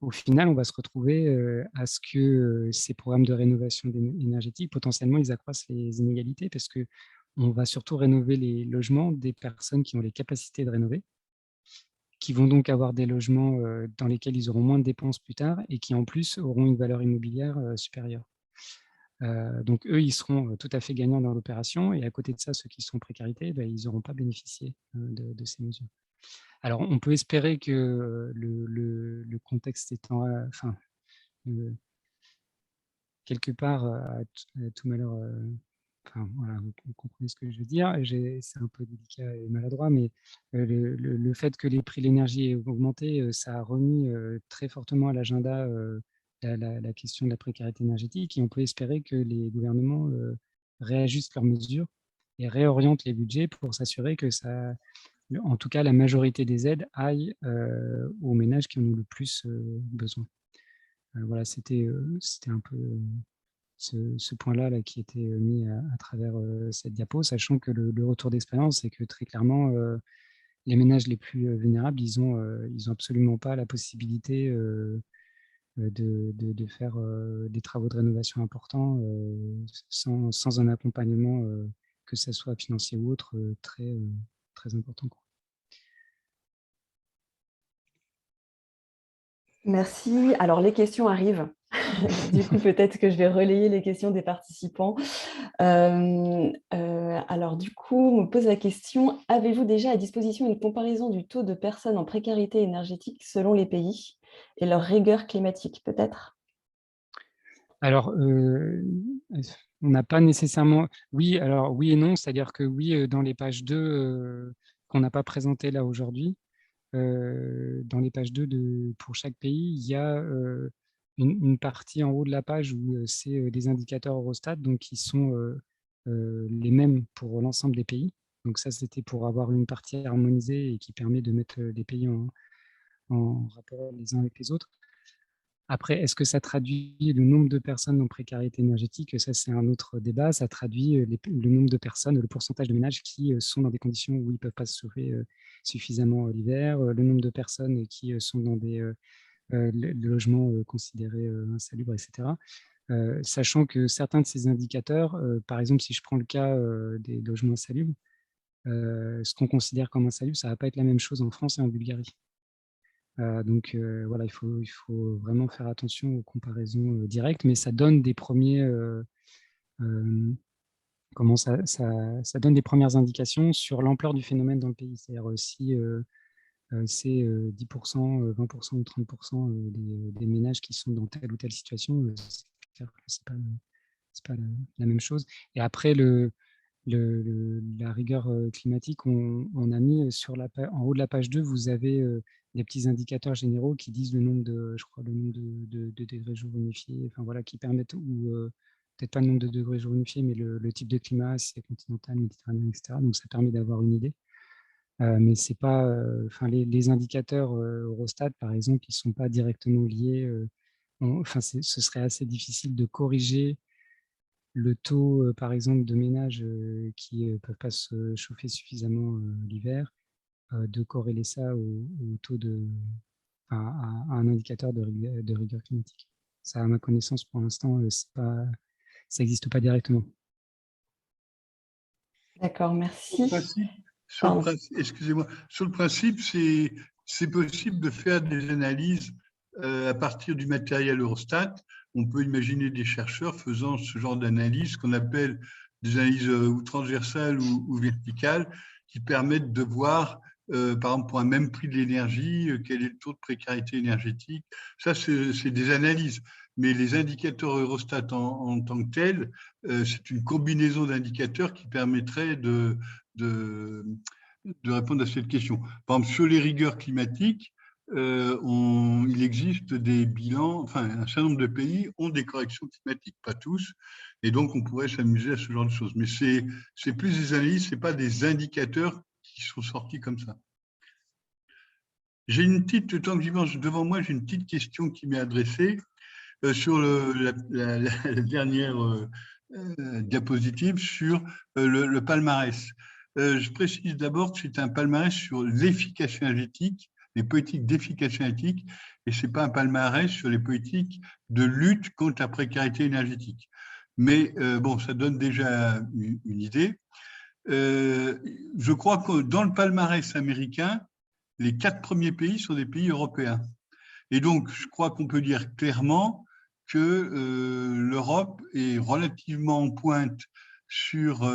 au final, on va se retrouver à ce que ces programmes de rénovation énergétique, potentiellement, ils accroissent les inégalités, parce qu'on va surtout rénover les logements des personnes qui ont les capacités de rénover, qui vont donc avoir des logements dans lesquels ils auront moins de dépenses plus tard et qui, en plus, auront une valeur immobilière supérieure. Donc, eux, ils seront tout à fait gagnants dans l'opération, et à côté de ça, ceux qui sont en précarité, ils n'auront pas bénéficié de ces mesures. Alors, on peut espérer que le contexte étant, quelque part, à tout malheur, voilà, vous comprenez ce que je veux dire. C'est un peu délicat et maladroit, mais le fait que les prix de l'énergie aient augmenté, ça a remis très fortement à l'agenda la question de la précarité énergétique, et on peut espérer que les gouvernements réajustent leurs mesures et réorientent les budgets pour s'assurer que ça, en tout cas, la majorité des aides aillent aux ménages qui en ont le plus besoin. Voilà, c'était un peu ce point-là là, qui était mis à travers cette diapo, sachant que le retour d'expérience, c'est que très clairement, les ménages les plus vulnérables, ils ont absolument pas la possibilité de faire des travaux de rénovation importants sans un accompagnement, que ce soit financier ou autre, très, très important, quoi. Merci. Alors, les questions arrivent. Du coup, peut-être que je vais relayer les questions des participants. Alors, du coup, on me pose la question, avez-vous déjà à disposition une comparaison du taux de personnes en précarité énergétique selon les pays et leur rigueur climatique, peut-être? Alors, on n'a pas nécessairement... Oui, alors oui et non, c'est-à-dire que oui, dans les pages 2 qu'on n'a pas présentées là aujourd'hui, dans les pages 2 pour chaque pays, il y a une partie en haut de la page où c'est des indicateurs Eurostat, donc qui sont les mêmes pour l'ensemble des pays. Donc ça, c'était pour avoir une partie harmonisée et qui permet de mettre les pays en rapport les uns avec les autres. Après, est-ce que ça traduit le nombre de personnes en précarité énergétique? Ça, c'est un autre débat. Ça traduit le nombre de personnes, le pourcentage de ménages qui sont dans des conditions où ils ne peuvent pas se chauffer suffisamment l'hiver, le nombre de personnes qui sont dans des logements considérés insalubres, etc. Sachant que certains de ces indicateurs, par exemple, si je prends le cas des logements insalubres, ce qu'on considère comme insalubre, ça ne va pas être la même chose en France et en Bulgarie. Donc voilà, il faut vraiment faire attention aux comparaisons directes, mais ça donne des premiers, ça donne des premières indications sur l'ampleur du phénomène dans le pays. C'est-à-dire si c'est 10%, 20% ou 30% des ménages qui sont dans telle ou telle situation, c'est clair que ce n'est pas la même chose. Et après, la rigueur climatique, on a mis en haut de la page 2, vous avez des petits indicateurs généraux qui disent le nombre de, je crois, le nombre de degrés jour unifiés, enfin voilà, qui permettent, ou peut-être pas le nombre de degrés jour unifiés, mais le type de climat, si c'est continental, méditerranéen, etc. Donc ça permet d'avoir une idée. Mais c'est pas, enfin les indicateurs Eurostat, par exemple, ils sont pas directement liés. Enfin, ce serait assez difficile de corriger le taux, par exemple, de ménages qui ne peuvent pas se chauffer suffisamment l'hiver, de corréler ça au taux à un indicateur de rigueur climatique. Ça, à ma connaissance, pour l'instant, ça n'existe pas directement. D'accord, merci. Excusez-moi, sur le principe, c'est possible de faire des analyses à partir du matériel Eurostat. On peut imaginer des chercheurs faisant ce genre d'analyse qu'on appelle des analyses ou transversales ou verticales qui permettent de voir, par exemple, pour un même prix de l'énergie, quel est le taux de précarité énergétique. Ça, c'est des analyses. Mais les indicateurs Eurostat en tant que tels, c'est une combinaison d'indicateurs qui permettrait de répondre à cette question. Par exemple, sur les rigueurs climatiques, il existe des bilans, enfin, un certain nombre de pays ont des corrections climatiques, pas tous, et donc on pourrait s'amuser à ce genre de choses. Mais c'est plus des analyses, ce n'est pas des indicateurs qui sont sortis comme ça. J'ai une petite, tant que j'y pense devant moi, j'ai une petite question qui m'est adressée sur la dernière diapositive sur le palmarès. Je précise d'abord que c'est un palmarès sur l'efficacité énergétique, les politiques d'efficacité énergétique, et ce n'est pas un palmarès sur les politiques de lutte contre la précarité énergétique. Mais bon, ça donne déjà une idée. Je crois que dans le palmarès américain, les 4 premiers pays sont des pays européens. Et donc, je crois qu'on peut dire clairement que l'Europe est relativement en pointe sur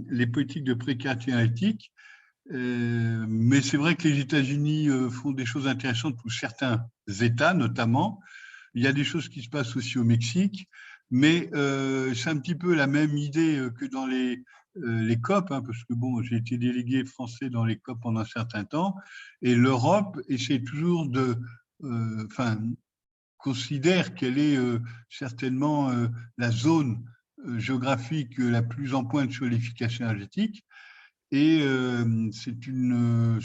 les politiques de précarité énergétique. Mais c'est vrai que les États-Unis font des choses intéressantes pour certains États, notamment. Il y a des choses qui se passent aussi au Mexique, mais c'est un petit peu la même idée que dans les COP, hein, parce que bon, j'ai été délégué français dans les COP pendant un certain temps, et l'Europe essaie toujours considère qu'elle est certainement la zone géographique la plus en pointe sur l'efficacité énergétique, et c'est une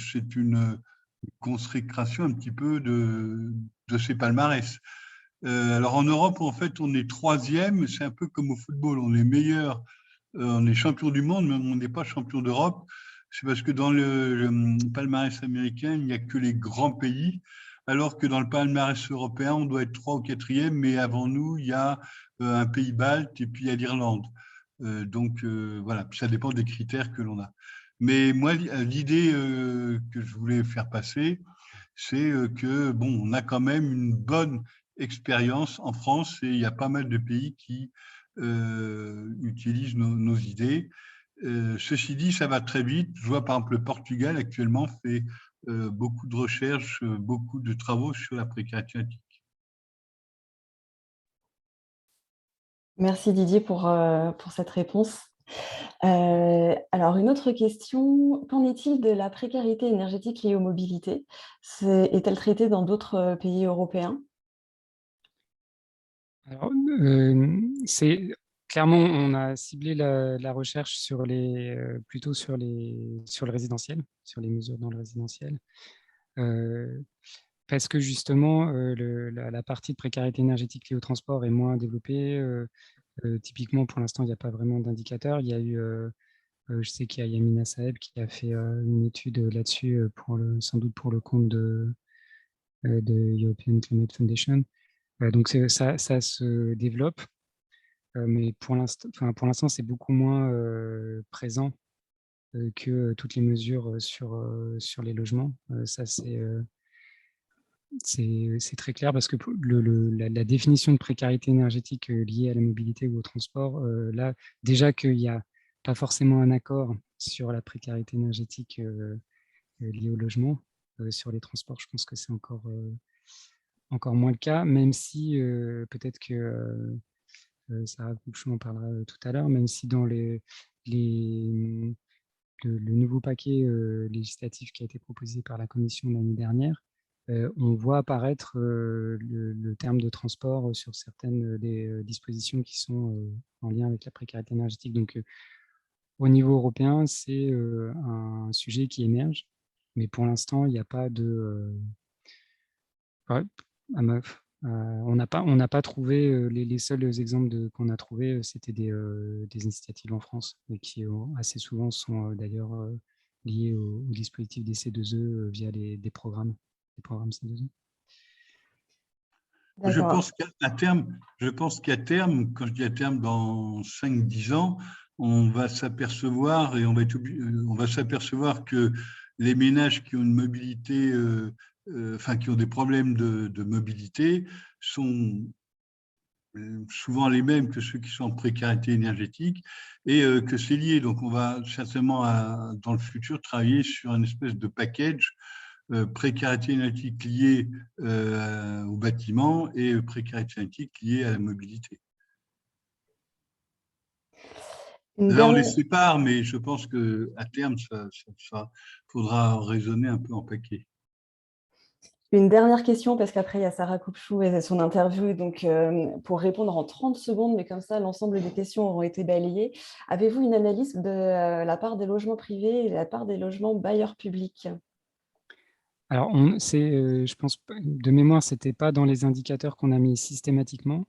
consécration un petit peu de ces palmarès. Alors en Europe, en fait, on est 3e, c'est un peu comme au football, on est meilleur, on est champion du monde, mais on n'est pas champion d'Europe. C'est parce que dans le palmarès américain, il n'y a que les grands pays, alors que dans le palmarès européen, on doit être 3 ou 4e, mais avant nous, il y a un pays balte et puis il y a l'Irlande. Donc voilà, ça dépend des critères que l'on a. Mais moi, l'idée que je voulais faire passer, c'est que bon, on a quand même une bonne expérience en France et il y a pas mal de pays qui utilisent nos idées. Ceci dit, ça va très vite. Je vois par exemple le Portugal actuellement fait beaucoup de recherches, beaucoup de travaux sur la précarité énergétique. Merci Didier pour cette réponse. Alors, une autre question, qu'en est-il de la précarité énergétique liée aux mobilités? Est-elle traitée dans d'autres pays européens? Alors, c'est clairement, on a ciblé la recherche sur plutôt sur le résidentiel, sur les mesures dans le résidentiel. Parce que justement, la partie de précarité énergétique liée au transport est moins développée. Typiquement, pour l'instant, il n'y a pas vraiment d'indicateur. Il y a eu, je sais qu'il y a Yamina Saeb qui a fait une étude là-dessus, sans doute pour le compte de European Climate Foundation. Donc ça se développe, mais pour l'instant, c'est beaucoup moins présent que toutes les mesures sur les logements. Ça, c'est très clair parce que la définition de précarité énergétique liée à la mobilité ou au transport, là, déjà qu'il n'y a pas forcément un accord sur la précarité énergétique liée au logement. Sur les transports, je pense que c'est encore moins le cas, même si peut-être que Sarah Couchon en parlera tout à l'heure, même si dans le nouveau paquet législatif qui a été proposé par la Commission l'année dernière, on voit apparaître le terme de transport sur certaines des dispositions qui sont en lien avec la précarité énergétique. Donc, au niveau européen, c'est un sujet qui émerge, mais pour l'instant, il n'y a pas de... ouais, on n'a pas trouvé, les seuls exemples qu'on a trouvés, c'était des initiatives en France, et qui assez souvent sont d'ailleurs liées au dispositif des C2E via des programmes C2E. Je D'accord. pense qu'à terme, quand je dis à terme, dans 5-10 ans, on va s'apercevoir on va s'apercevoir que les ménages qui ont une mobilité, enfin qui ont des problèmes de mobilité, sont souvent les mêmes que ceux qui sont en précarité énergétique et que c'est lié. Donc, on va certainement, dans le futur, travailler sur une espèce de package précarité énergétique liée au bâtiment et précarité énergétique liée à la mobilité. Une Là, on les dernière, sépare, mais je pense qu'à terme, ça faudra raisonner un peu en paquet. une dernière question, parce qu'après, il y a Sarah Couchou et son interview. Donc, pour répondre en 30 secondes, mais comme ça, l'ensemble des questions auront été balayées. Avez-vous une analyse de la part des logements privés et de la part des logements bailleurs publics? Alors, je pense, de mémoire, ce n'était pas dans les indicateurs qu'on a mis systématiquement.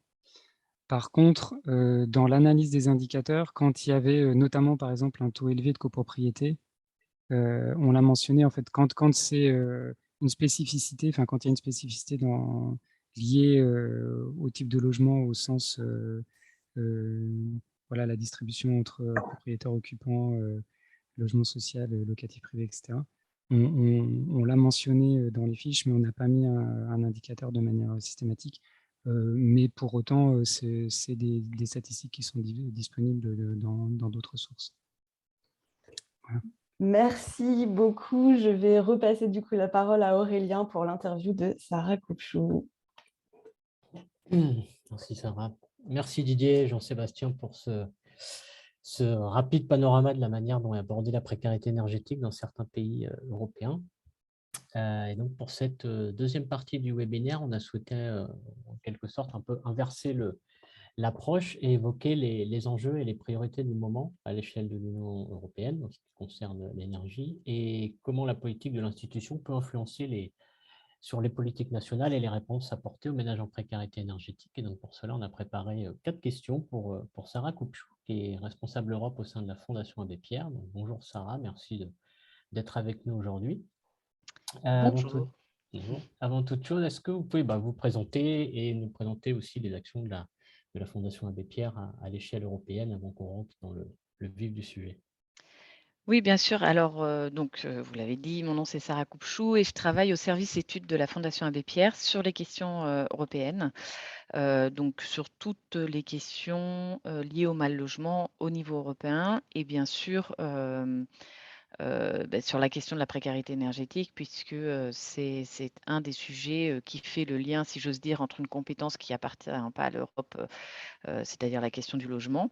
Par contre, dans l'analyse des indicateurs, quand il y avait notamment, par exemple, un taux élevé de copropriété, on l'a mentionné, en fait, quand c'est une spécificité, enfin, quand il y a une spécificité liée au type de logement, au sens, voilà, la distribution entre propriétaires occupants, logement social, locatif privé, etc. On l'a mentionné dans les fiches, mais on n'a pas mis un indicateur de manière systématique. Mais pour autant, c'est des statistiques qui sont disponibles dans d'autres sources. Voilà. Merci beaucoup. Je vais repasser du coup la parole à Aurélien pour l'interview de Sarah Couchou. Merci Sarah. Merci Didier et Jean-Sébastien pour ce rapide panorama de la manière dont est abordée la précarité énergétique dans certains pays européens. Et donc pour cette deuxième partie du webinaire, on a souhaité en quelque sorte un peu inverser l'approche et évoquer les enjeux et les priorités du moment à l'échelle de l'Union européenne en ce qui concerne l'énergie et comment la politique de l'institution peut influencer sur les politiques nationales et les réponses apportées aux ménages en précarité énergétique. Et donc pour cela, on a préparé 4 questions pour Sarah Couchou, qui est responsable Europe au sein de la Fondation Abbé Pierre. Donc, bonjour Sarah, merci d'être avec nous aujourd'hui. Bonjour. Avant toute chose, est-ce que vous pouvez vous présenter et nous présenter aussi les actions de la Fondation Abbé Pierre à l'échelle européenne avant qu'on rentre dans le vif du sujet? Oui, bien sûr. Alors, vous l'avez dit, mon nom c'est Sarah Couchou et je travaille au service études de la Fondation Abbé Pierre sur les questions européennes, donc sur toutes les questions liées au mal logement au niveau européen et bien sûr sur la question de la précarité énergétique, puisque c'est un des sujets qui fait le lien, si j'ose dire, entre une compétence qui appartient pas à l'Europe, c'est-à-dire la question du logement,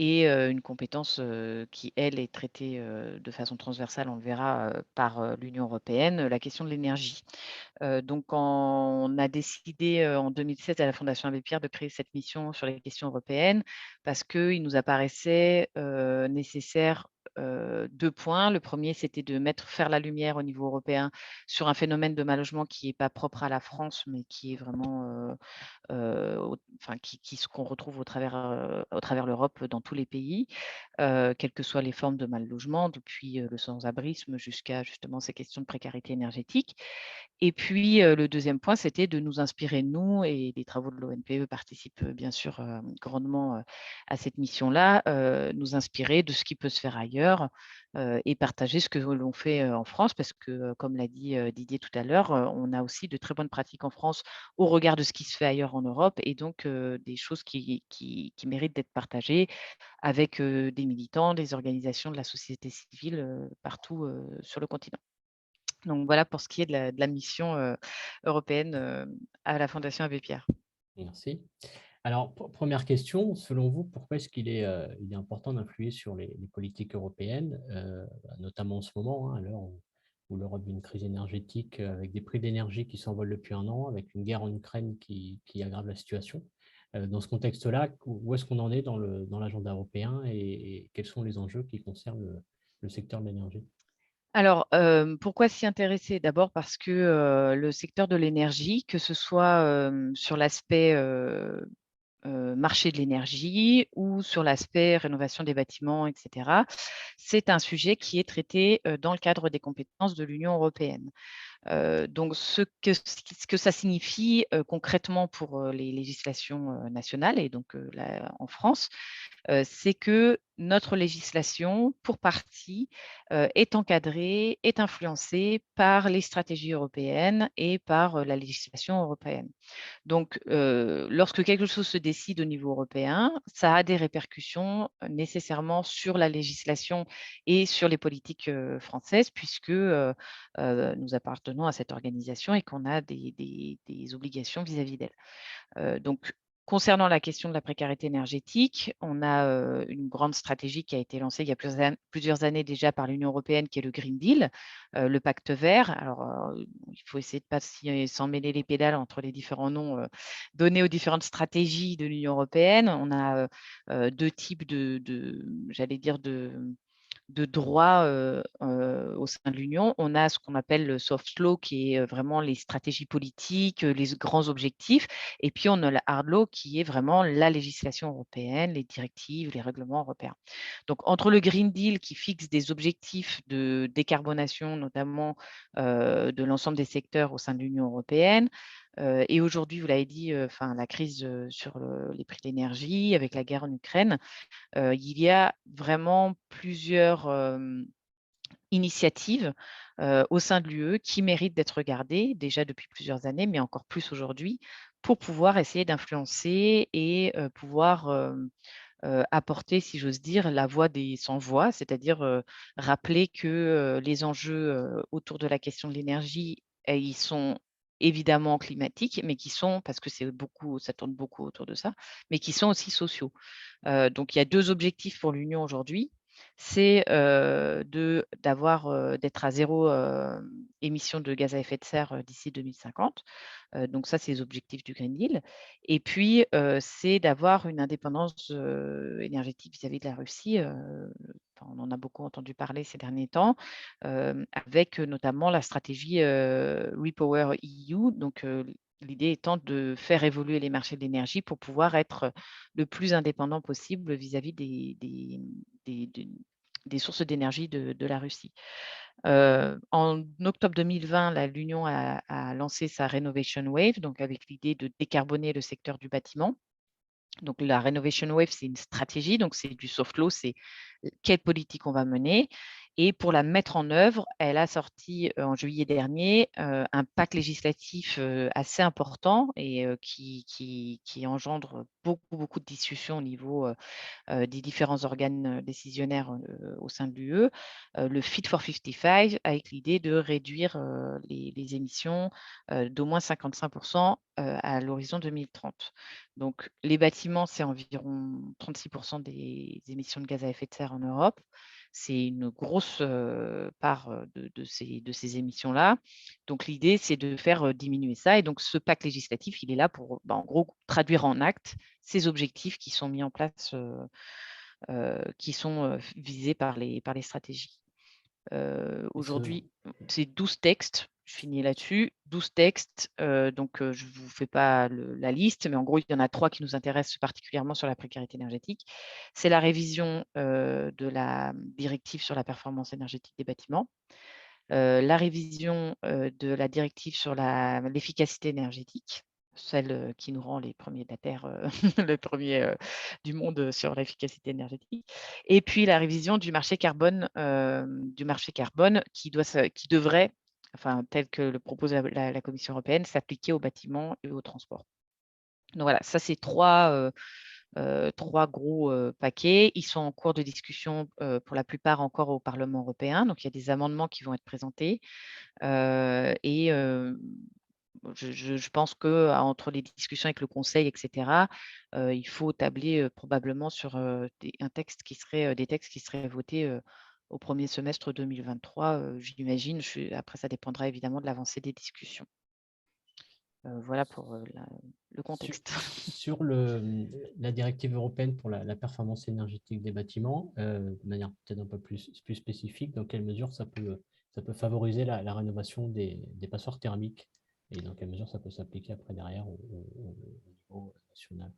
et une compétence qui, elle, est traitée de façon transversale, on le verra, par l'Union européenne, la question de l'énergie. Donc on a décidé en 2016 à la Fondation Abbé Pierre de créer cette mission sur les questions européennes parce qu'il nous apparaissait nécessaire 2 points. Le premier, c'était de faire la lumière au niveau européen sur un phénomène de mal-logement qui n'est pas propre à la France, mais qui est vraiment enfin qu'on retrouve au travers l'Europe dans tous les pays, quelles que soient les formes de mal-logement, depuis le sans-abrisme jusqu'à justement ces questions de précarité énergétique. Et puis le deuxième point, c'était de nous inspirer, nous, et les travaux de l'ONPE participent bien sûr grandement à cette mission-là, nous inspirer de ce qui peut se faire ailleurs et partager ce que l'on fait en France, parce que, comme l'a dit Didier tout à l'heure, on a aussi de très bonnes pratiques en France au regard de ce qui se fait ailleurs en Europe, et donc des choses qui méritent d'être partagées avec des militants, des organisations de la société civile partout sur le continent. Donc voilà pour ce qui est de la mission européenne à la Fondation Abbé Pierre. Merci. Alors, première question, selon vous, pourquoi est-ce il est important d'influer sur les politiques européennes, notamment en ce moment, hein, à l'heure où l'Europe vit une crise énergétique avec des prix d'énergie qui s'envolent depuis un an, avec une guerre en Ukraine qui aggrave la situation. Dans ce contexte-là, où est-ce qu'on en est dans l'agenda européen et quels sont les enjeux qui concernent le secteur de l'énergie? Alors, pourquoi s'y intéresser? D'abord parce que le secteur de l'énergie, que ce soit sur l'aspect marché de l'énergie ou sur l'aspect rénovation des bâtiments, etc., c'est un sujet qui est traité dans le cadre des compétences de l'Union européenne. Donc ce que ça signifie concrètement pour les législations nationales et donc là, en France, c'est que notre législation, pour partie, est encadrée, est influencée par les stratégies européennes et par la législation européenne. Donc, lorsque quelque chose se décide au niveau européen, ça a des répercussions nécessairement sur la législation et sur les politiques françaises, puisque nous appartenons à cette organisation et qu'on a des obligations vis-à-vis d'elle. Donc, concernant la question de la précarité énergétique, on a une grande stratégie qui a été lancée il y a plusieurs années déjà par l'Union européenne, qui est le Green Deal, le pacte vert. Alors, il faut essayer de ne pas s'en mêler les pédales entre les différents noms donnés aux différentes stratégies de l'Union européenne. On a deux types j'allais dire, de droit au sein de l'Union. On a ce qu'on appelle le soft law, qui est vraiment les stratégies politiques, les grands objectifs. Et puis, on a le hard law, qui est vraiment la législation européenne, les directives, les règlements européens. Donc, entre le Green Deal, qui fixe des objectifs de décarbonation, notamment de l'ensemble des secteurs au sein de l'Union européenne, et aujourd'hui, vous l'avez dit, la crise sur les prix de l'énergie avec la guerre en Ukraine, il y a vraiment plusieurs initiatives au sein de l'UE qui méritent d'être regardées déjà depuis plusieurs années, mais encore plus aujourd'hui, pour pouvoir essayer d'influencer et pouvoir apporter, si j'ose dire, la voix des sans-voix, c'est-à-dire rappeler que les enjeux autour de la question de l'énergie, ils sont évidemment climatiques, mais qui sont, parce que ça tourne beaucoup autour de ça, mais qui sont aussi sociaux. Donc il y a 2 objectifs pour l'Union aujourd'hui. C'est d'être à 0 émission de gaz à effet de serre d'ici 2050. Donc ça, c'est les objectifs du Green Deal. Et puis, c'est d'avoir une indépendance énergétique vis-à-vis de la Russie. On en a beaucoup entendu parler ces derniers temps, avec notamment la stratégie Repower EU. Donc, l'idée étant de faire évoluer les marchés de l'énergie pour pouvoir être le plus indépendant possible vis-à-vis des sources d'énergie de la Russie. En octobre 2020, l'Union a lancé sa Renovation Wave, donc avec l'idée de décarboner le secteur du bâtiment. Donc la Renovation Wave, c'est une stratégie, donc c'est du soft law, c'est quelle politique on va mener. Et pour la mettre en œuvre, elle a sorti en juillet dernier un pack législatif assez important et qui engendre beaucoup de discussions au niveau des différents organes décisionnaires au sein de l'UE, le Fit for 55, avec l'idée de réduire les émissions d'au moins 55% à l'horizon 2030. Donc, les bâtiments, c'est environ 36% des émissions de gaz à effet de serre en Europe. C'est une grosse part de ces émissions-là. Donc, l'idée, c'est de faire diminuer ça. Et donc, ce pacte législatif, il est là pour, en gros, traduire en acte ces objectifs qui sont mis en place, qui sont visés par les stratégies. Aujourd'hui, c'est 12 textes. Je finis là-dessus. 12 textes. Donc, je ne vous fais pas la liste, mais en gros, il y en a 3 qui nous intéressent particulièrement sur la précarité énergétique. C'est la révision de la directive sur la performance énergétique des bâtiments, la révision de la directive sur l'efficacité énergétique, celle qui nous rend les premiers de la Terre, les premiers du monde sur l'efficacité énergétique, et puis la révision du marché carbone qui devrait, enfin, tel que le propose la Commission européenne, s'appliquer aux bâtiments et aux transports. Donc voilà, ça c'est 3 gros paquets. Ils sont en cours de discussion pour la plupart encore au Parlement européen. Donc il y a des amendements qui vont être présentés. Et je pense qu'entre les discussions avec le Conseil, etc., il faut tabler probablement sur des textes qui seraient votés au premier semestre 2023, j'imagine. Après, ça dépendra évidemment de l'avancée des discussions. Voilà pour le contexte. Sur la directive européenne pour la performance énergétique des bâtiments, de manière peut-être un peu plus spécifique, dans quelle mesure ça peut favoriser la rénovation des passoires thermiques et dans quelle mesure ça peut s'appliquer après derrière au niveau national?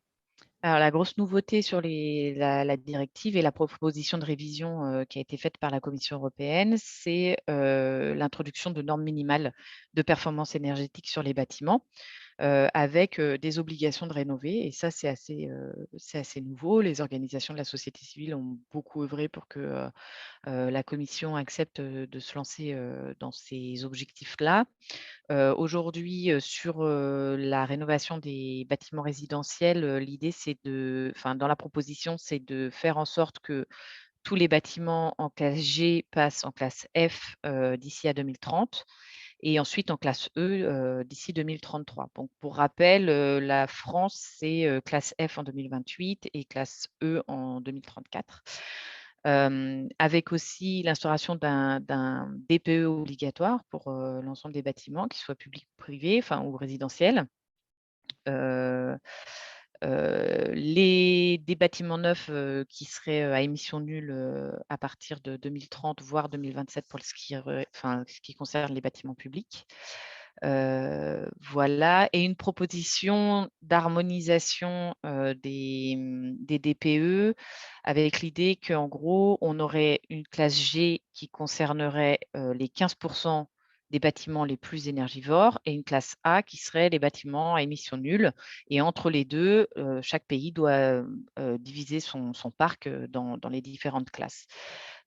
Alors, la grosse nouveauté sur la directive et la proposition de révision qui a été faite par la Commission européenne, c'est l'introduction de normes minimales de performance énergétique sur les bâtiments, avec des obligations de rénover. Et ça, c'est assez nouveau. Les organisations de la société civile ont beaucoup œuvré pour que la Commission accepte de se lancer dans ces objectifs-là. Aujourd'hui, sur la rénovation des bâtiments résidentiels, l'idée, dans la proposition, c'est de faire en sorte que tous les bâtiments en classe G passent en classe F d'ici à 2030 et ensuite en classe E d'ici 2033. Donc, pour rappel, la France, c'est classe F en 2028 et classe E en 2034. Avec aussi l'instauration d'un DPE obligatoire pour l'ensemble des bâtiments, qu'ils soient publics ou privés, ou résidentiels. Des bâtiments neufs qui seraient à émission nulle à partir de 2030, voire 2027 pour ce qui concerne les bâtiments publics. Voilà, et une proposition d'harmonisation des DPE avec l'idée qu'en gros, on aurait une classe G qui concernerait les 15% des bâtiments les plus énergivores et une classe A qui serait les bâtiments à émission nulle. Et entre les deux, chaque pays doit diviser son parc dans les différentes classes.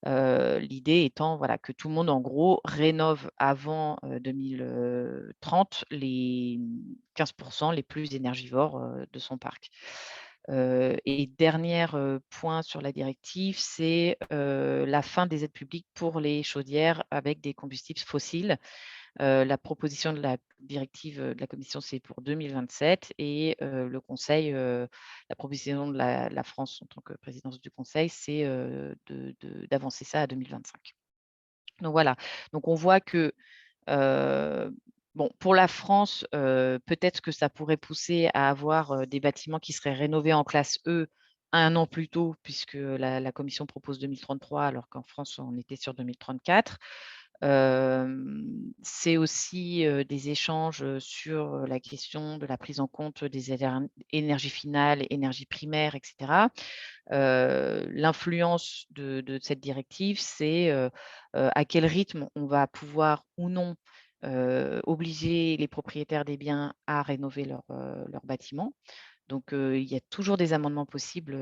L'idée étant que tout le monde, en gros, rénove avant 2030 les 15% les plus énergivores de son parc. Et dernier point sur la directive, c'est la fin des aides publiques pour les chaudières avec des combustibles fossiles. La proposition de la directive de la Commission, c'est pour 2027 et le Conseil, la proposition de la France en tant que présidence du Conseil, c'est d'avancer ça à 2025. Donc voilà, donc on voit que pour la France, peut-être que ça pourrait pousser à avoir des bâtiments qui seraient rénovés en classe E 1 an plus tôt, puisque la Commission propose 2033, alors qu'en France, on était sur 2034. C'est aussi des échanges sur la question de la prise en compte des énergies finales, énergies primaires, etc. L'influence de cette directive, c'est à quel rythme on va pouvoir ou non obliger les propriétaires des biens à rénover leurs bâtiments. Donc, il y a toujours des amendements possibles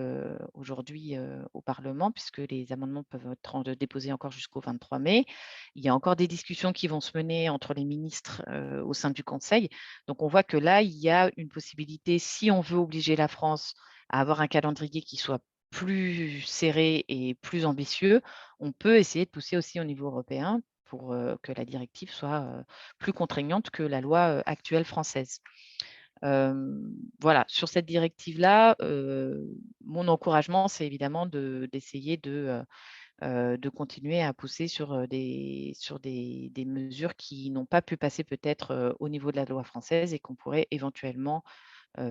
aujourd'hui au Parlement, puisque les amendements peuvent être déposés encore jusqu'au 23 mai. Il y a encore des discussions qui vont se mener entre les ministres au sein du Conseil. Donc, on voit que là, il y a une possibilité, si on veut obliger la France à avoir un calendrier qui soit plus serré et plus ambitieux, on peut essayer de pousser aussi au niveau européen pour que la directive soit plus contraignante que la loi actuelle française. Voilà, sur cette directive-là, mon encouragement, c'est évidemment d'essayer de continuer à pousser sur des mesures qui n'ont pas pu passer peut-être au niveau de la loi française et qu'on pourrait éventuellement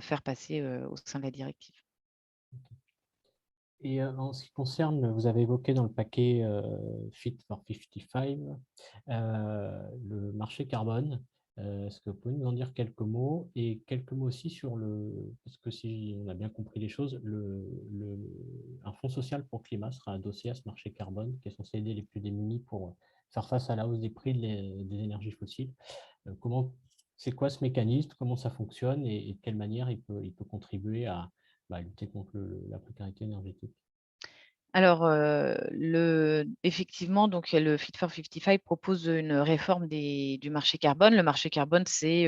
faire passer au sein de la directive. Et en ce qui concerne, vous avez évoqué dans le paquet Fit for 55, le marché carbone. Est-ce que vous pouvez nous en dire quelques mots? Et quelques mots aussi sur parce que si on a bien compris les choses, un fonds social pour le climat sera adossé à ce marché carbone qui est censé aider les plus démunis pour faire face à la hausse des prix des énergies fossiles. C'est quoi ce mécanisme? Comment ça fonctionne et de quelle manière il peut contribuer à lutter contre la précarité énergétique? Alors, effectivement, donc, le Fit for 55 propose une réforme du marché carbone. Le marché carbone, c'est,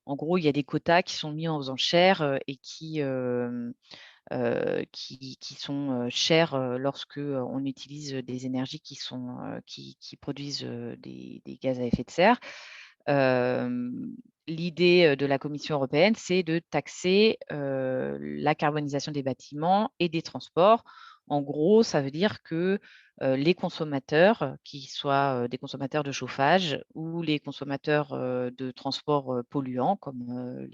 en gros, il y a des quotas qui sont mis aux enchères et qui sont chers lorsque on utilise des énergies qui produisent des gaz à effet de serre. L'idée de la Commission européenne, c'est de taxer la carbonisation des bâtiments et des transports. En gros, ça veut dire que les consommateurs, qu'ils soient des consommateurs de chauffage ou les consommateurs de transports polluants comme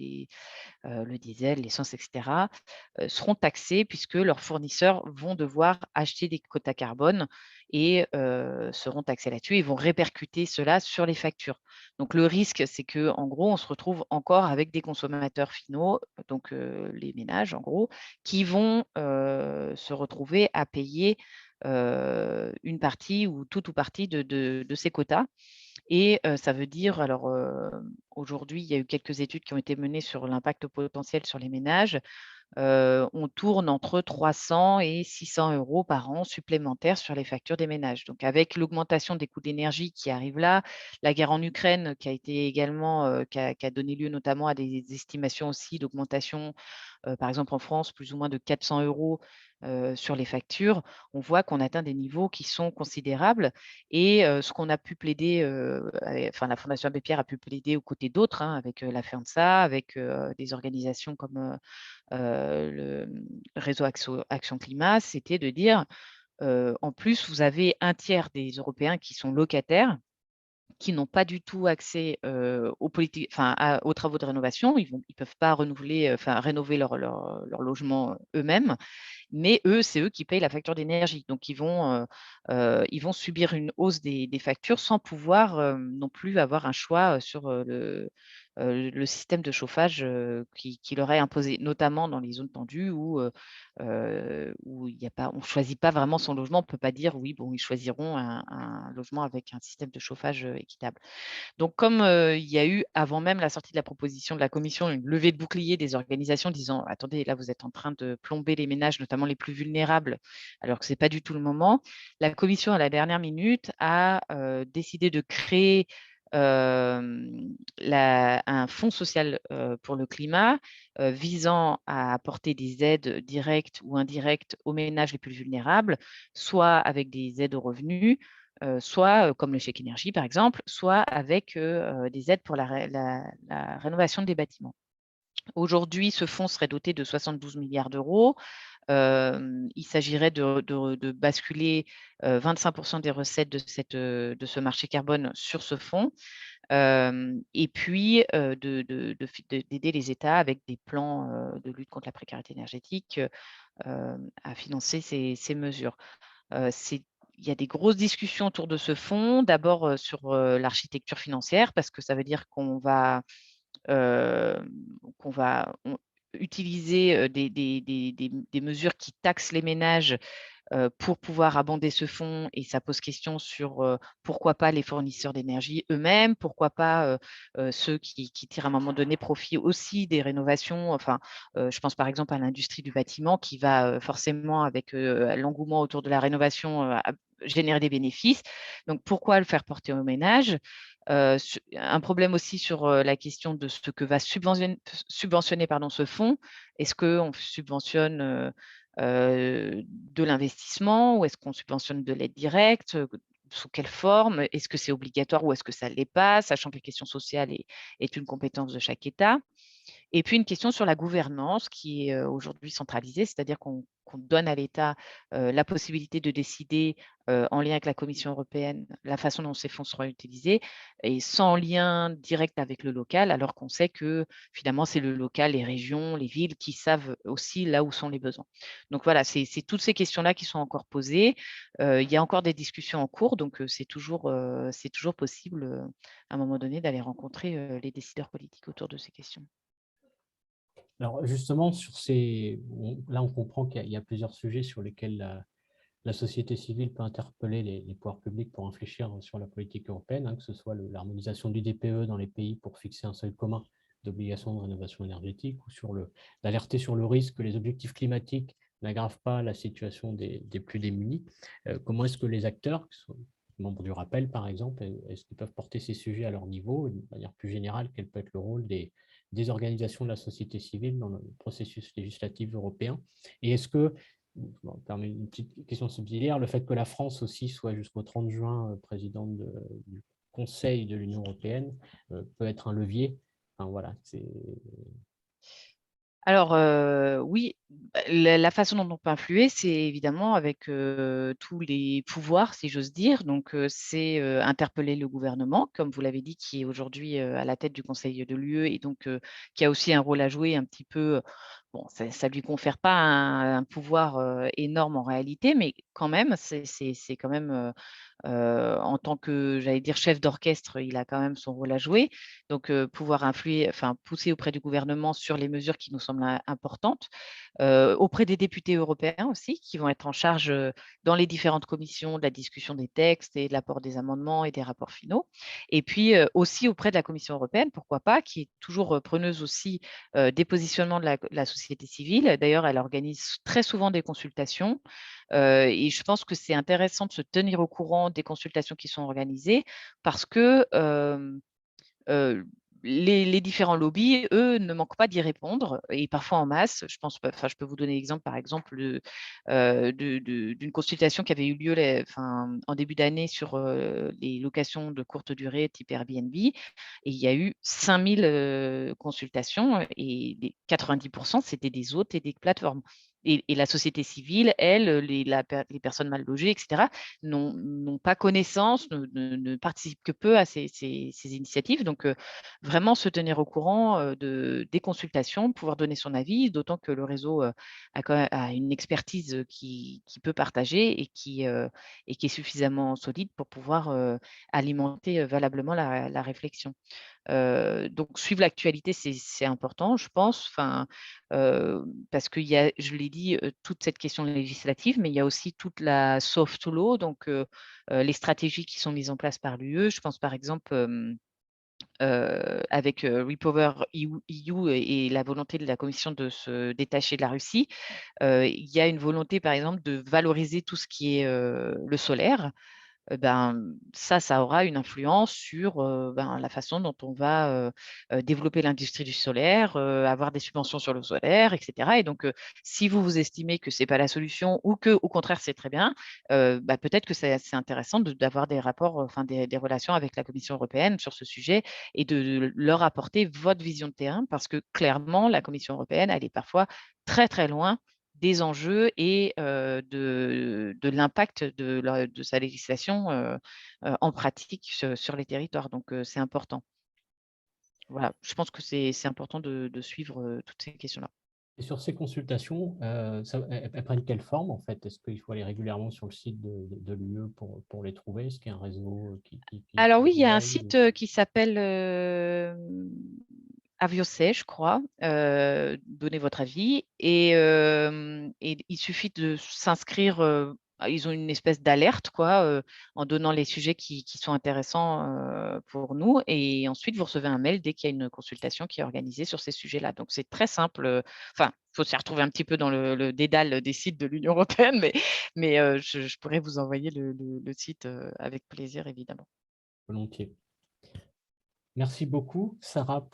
le diesel, l'essence, etc., seront taxés puisque leurs fournisseurs vont devoir acheter des quotas carbone et seront taxés là-dessus et vont répercuter cela sur les factures. Donc le risque, c'est que en gros, on se retrouve encore avec des consommateurs finaux, donc les ménages en gros, qui vont se retrouver à payer une partie ou tout ou partie de ces quotas. Et ça veut dire alors, aujourd'hui, il y a eu quelques études qui ont été menées sur l'impact potentiel sur les ménages. On tourne entre 300 et 600 € par an supplémentaires sur les factures des ménages. Donc avec l'augmentation des coûts d'énergie qui arrive là, la guerre en Ukraine qui a été également, qui a donné lieu notamment à des estimations aussi d'augmentation, par exemple en France, plus ou moins de 400 € sur les factures. On voit qu'on atteint des niveaux qui sont considérables et ce qu'on a pu plaider, enfin la Fondation Abbé Pierre a pu plaider aux côtés d'autres, hein, avec la FEANSA, avec des organisations comme le réseau Action Climat, c'était de dire, en plus, vous avez un tiers des Européens qui sont locataires, qui n'ont pas du tout accès, aux travaux de rénovation. Ils peuvent pas renouveler, rénover leur logement eux-mêmes. Mais eux, c'est eux qui payent la facture d'énergie. Donc ils vont subir une hausse des factures sans pouvoir, non plus avoir un choix, sur, le système de chauffage, qui leur est imposé, notamment dans les zones tendues où il y a pas on choisit pas vraiment son logement. On peut pas dire: «Oui, bon, ils choisiront un logement avec un système de chauffage, équitable». Donc comme, il y a eu, avant même la sortie de la proposition de la commission, une levée de bouclier des organisations disant: «Attendez, là, vous êtes en train de plomber les ménages, notamment les plus vulnérables, alors que ce n'est pas du tout le moment». La commission, à la dernière minute, a décidé de créer, un fonds social, pour le climat, visant à apporter des aides directes ou indirectes aux ménages les plus vulnérables, soit avec des aides aux revenus, soit, comme le chèque énergie par exemple, soit avec, des aides pour la rénovation des bâtiments. Aujourd'hui, ce fonds serait doté de 72 milliards d'euros. Il s'agirait de basculer, 25 % des recettes de ce marché carbone sur ce fonds, et puis, d'aider les États avec des plans, de lutte contre la précarité énergétique, à financer ces mesures. C'est Il y a des grosses discussions autour de ce fonds. D'abord, sur, l'architecture financière, parce que ça veut dire hem, qu'on va utiliser, des mesures qui taxent les ménages, pour pouvoir abonder ce fonds, et ça pose question sur pourquoi pas les fournisseurs d'énergie eux-mêmes, pourquoi pas ceux qui tirent à un moment donné profit aussi des rénovations. Enfin, je pense par exemple à l'industrie du bâtiment qui va forcément, avec l'engouement autour de la rénovation, générer des bénéfices. Donc, pourquoi le faire porter aux ménages? Un problème aussi sur la question de ce que va subventionner ce fonds. Est-ce qu'on subventionne de l'investissement, ou est-ce qu'on subventionne de l'aide directe? Sous quelle forme? Est-ce que c'est obligatoire ou est-ce que ça ne l'est pas, sachant que la question sociale est une compétence de chaque État? Et puis une question sur la gouvernance qui est aujourd'hui centralisée, c'est-à-dire qu'on donne à l'État la possibilité de décider, en lien avec la Commission européenne, la façon dont ces fonds seront utilisés, et sans lien direct avec le local, alors qu'on sait que finalement c'est le local, les régions, les villes qui savent aussi là où sont les besoins. Donc voilà, c'est toutes ces questions-là qui sont encore posées. Il y a encore des discussions en cours, donc c'est toujours possible à un moment donné d'aller rencontrer les décideurs politiques autour de ces questions. Alors justement, là on comprend qu'il y a plusieurs sujets sur lesquels la société civile peut interpeller les pouvoirs publics pour réfléchir sur la politique européenne, hein, que ce soit l'harmonisation du DPE dans les pays pour fixer un seuil commun d'obligation de rénovation énergétique, ou d'alerter sur le risque que les objectifs climatiques n'aggravent pas la situation des plus démunis. Comment est-ce que les acteurs, qui sont membres du rappel par exemple, est-ce qu'ils peuvent porter ces sujets à leur niveau? Et de manière plus générale, quel peut être le rôle des organisations de la société civile dans le processus législatif européen? Et est-ce que, bon, permet une petite question subsidiaire, le fait que la France aussi soit jusqu'au 30 juin présidente du Conseil de l'Union européenne peut être un levier. Enfin, voilà, Alors, oui, la façon dont on peut influer, c'est évidemment avec tous les pouvoirs, si j'ose dire. Donc, c'est interpeller le gouvernement, comme vous l'avez dit, qui est aujourd'hui à la tête du Conseil de l'UE, et donc qui a aussi un rôle à jouer un petit peu. Bon, ça ne lui confère pas un pouvoir énorme en réalité, mais quand même, c'est quand même, en tant que, j'allais dire, chef d'orchestre, il a quand même son rôle à jouer. Donc, pouvoir influer, enfin, pousser auprès du gouvernement sur les mesures qui nous semblent importantes, auprès des députés européens aussi, qui vont être en charge dans les différentes commissions de la discussion des textes et de l'apport des amendements et des rapports finaux. Et puis aussi auprès de la Commission européenne, pourquoi pas, qui est toujours preneuse aussi des positionnements de la société civile. D'ailleurs, elle organise très souvent des consultations, et je pense que c'est intéressant de se tenir au courant des consultations qui sont organisées, parce que Heu, les différents lobbies, eux, ne manquent pas d'y répondre, et parfois en masse. Je peux vous donner l'exemple, par exemple, d'une consultation qui avait eu lieu en début d'année sur les locations de courte durée type Airbnb, et il y a eu 5 000 consultations, et les 90 c'était des hôtes et des plateformes, et la société civile, elle, les personnes mal logées, et cetera, n'ont pas connaissance, ne participent que peu à ces initiatives. Donc, vraiment se tenir au courant des consultations, pouvoir donner son avis, d'autant que le réseau a une expertise qui peut partager, et qui est suffisamment solide pour pouvoir alimenter valablement la réflexion. Donc suivre l'actualité, c'est important, je pense, parce qu'il y a, je l'ai dit, toute cette question législative, mais il y a aussi toute la soft law, donc les stratégies qui sont mises en place par l'UE. Je pense par exemple, avec Repower EU et la volonté de la Commission de se détacher de la Russie, il y a une volonté, par exemple, de valoriser tout ce qui est le solaire. Ça aura une influence sur la façon dont on va développer l'industrie du solaire, avoir des subventions sur le solaire, et cetera. Et donc, si vous estimez que ce n'est pas la solution, ou que, au contraire, c'est très bien, peut-être que c'est intéressant d'avoir des rapports, des relations avec la Commission européenne sur ce sujet, et de leur apporter votre vision de terrain, parce que clairement, la Commission européenne, elle est parfois très, très loin des enjeux et de l'impact de sa législation en pratique sur les territoires. Donc, c'est important. Voilà, je pense que c'est important de suivre toutes ces questions-là. Et sur ces consultations, elles prennent quelle forme en fait? Est-ce qu'il faut aller régulièrement sur le site de l'UE pour les trouver? Est-ce qu'il y a un réseau qui Alors oui, il y a un relaye site qui s'appelle Aviosay, je crois, donnez votre avis et il suffit de s'inscrire, ils ont une espèce d'alerte quoi, en donnant les sujets qui sont intéressants, pour nous et ensuite vous recevez un mail dès qu'il y a une consultation qui est organisée sur ces sujets-là. Donc c'est très simple, enfin, il faut s'y retrouver un petit peu dans le dédale des sites de l'Union européenne, mais je pourrais vous envoyer le site, avec plaisir évidemment. Volontiers. Merci beaucoup, Sarah,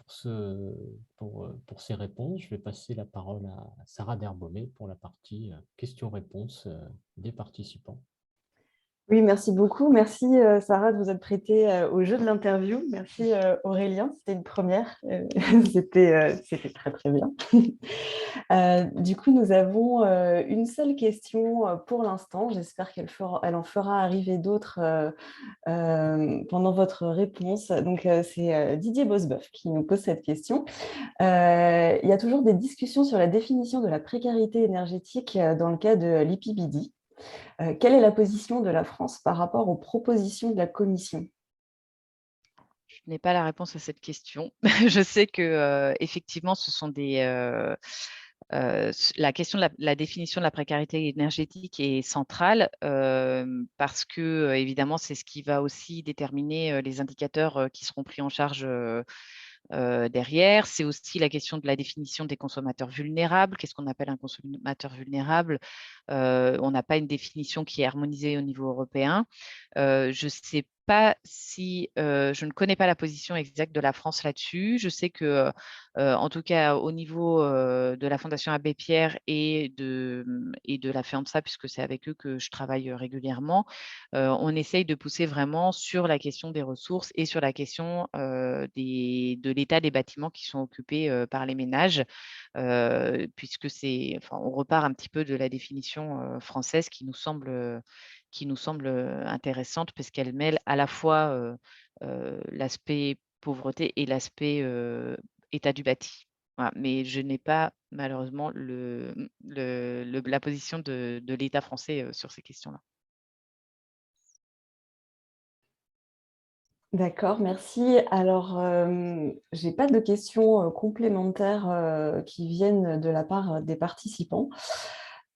pour ces réponses. Je vais passer la parole à Sarah Derbaumet pour la partie questions-réponses des participants. Oui, merci beaucoup. Merci Sarah de vous être prêtée au jeu de l'interview. Merci Aurélien, c'était une première. C'était très très bien. Du coup, nous avons une seule question pour l'instant. J'espère elle en fera arriver d'autres pendant votre réponse. Donc, c'est Didier Bosbeuf qui nous pose cette question. Il y a toujours des discussions sur la définition de la précarité énergétique dans le cas de l'IPBD. Quelle est la position de la France par rapport aux propositions de la Commission? Je n'ai pas la réponse à cette question. Je sais que effectivement, ce sont la question de la définition de la précarité énergétique est centrale parce que évidemment, c'est ce qui va aussi déterminer les indicateurs qui seront pris en charge derrière. C'est aussi la question de la définition des consommateurs vulnérables. Qu'est-ce qu'on appelle un consommateur vulnérable? On n'a pas une définition qui est harmonisée au niveau européen. Je ne sais pas si je ne connais pas la position exacte de la France là-dessus. Je sais que, en tout cas, au niveau de la Fondation Abbé Pierre et de la FEAMSA, puisque c'est avec eux que je travaille régulièrement, on essaye de pousser vraiment sur la question des ressources et sur la question de l'état des bâtiments qui sont occupés par les ménages, puisque on repart un petit peu de la définition française qui nous semble intéressante parce qu'elle mêle à la fois l'aspect pauvreté et l'aspect état du bâti. Voilà. Mais je n'ai pas malheureusement la position de l'État français sur ces questions-là. D'accord, merci. Alors, je n'ai pas de questions complémentaires qui viennent de la part des participants.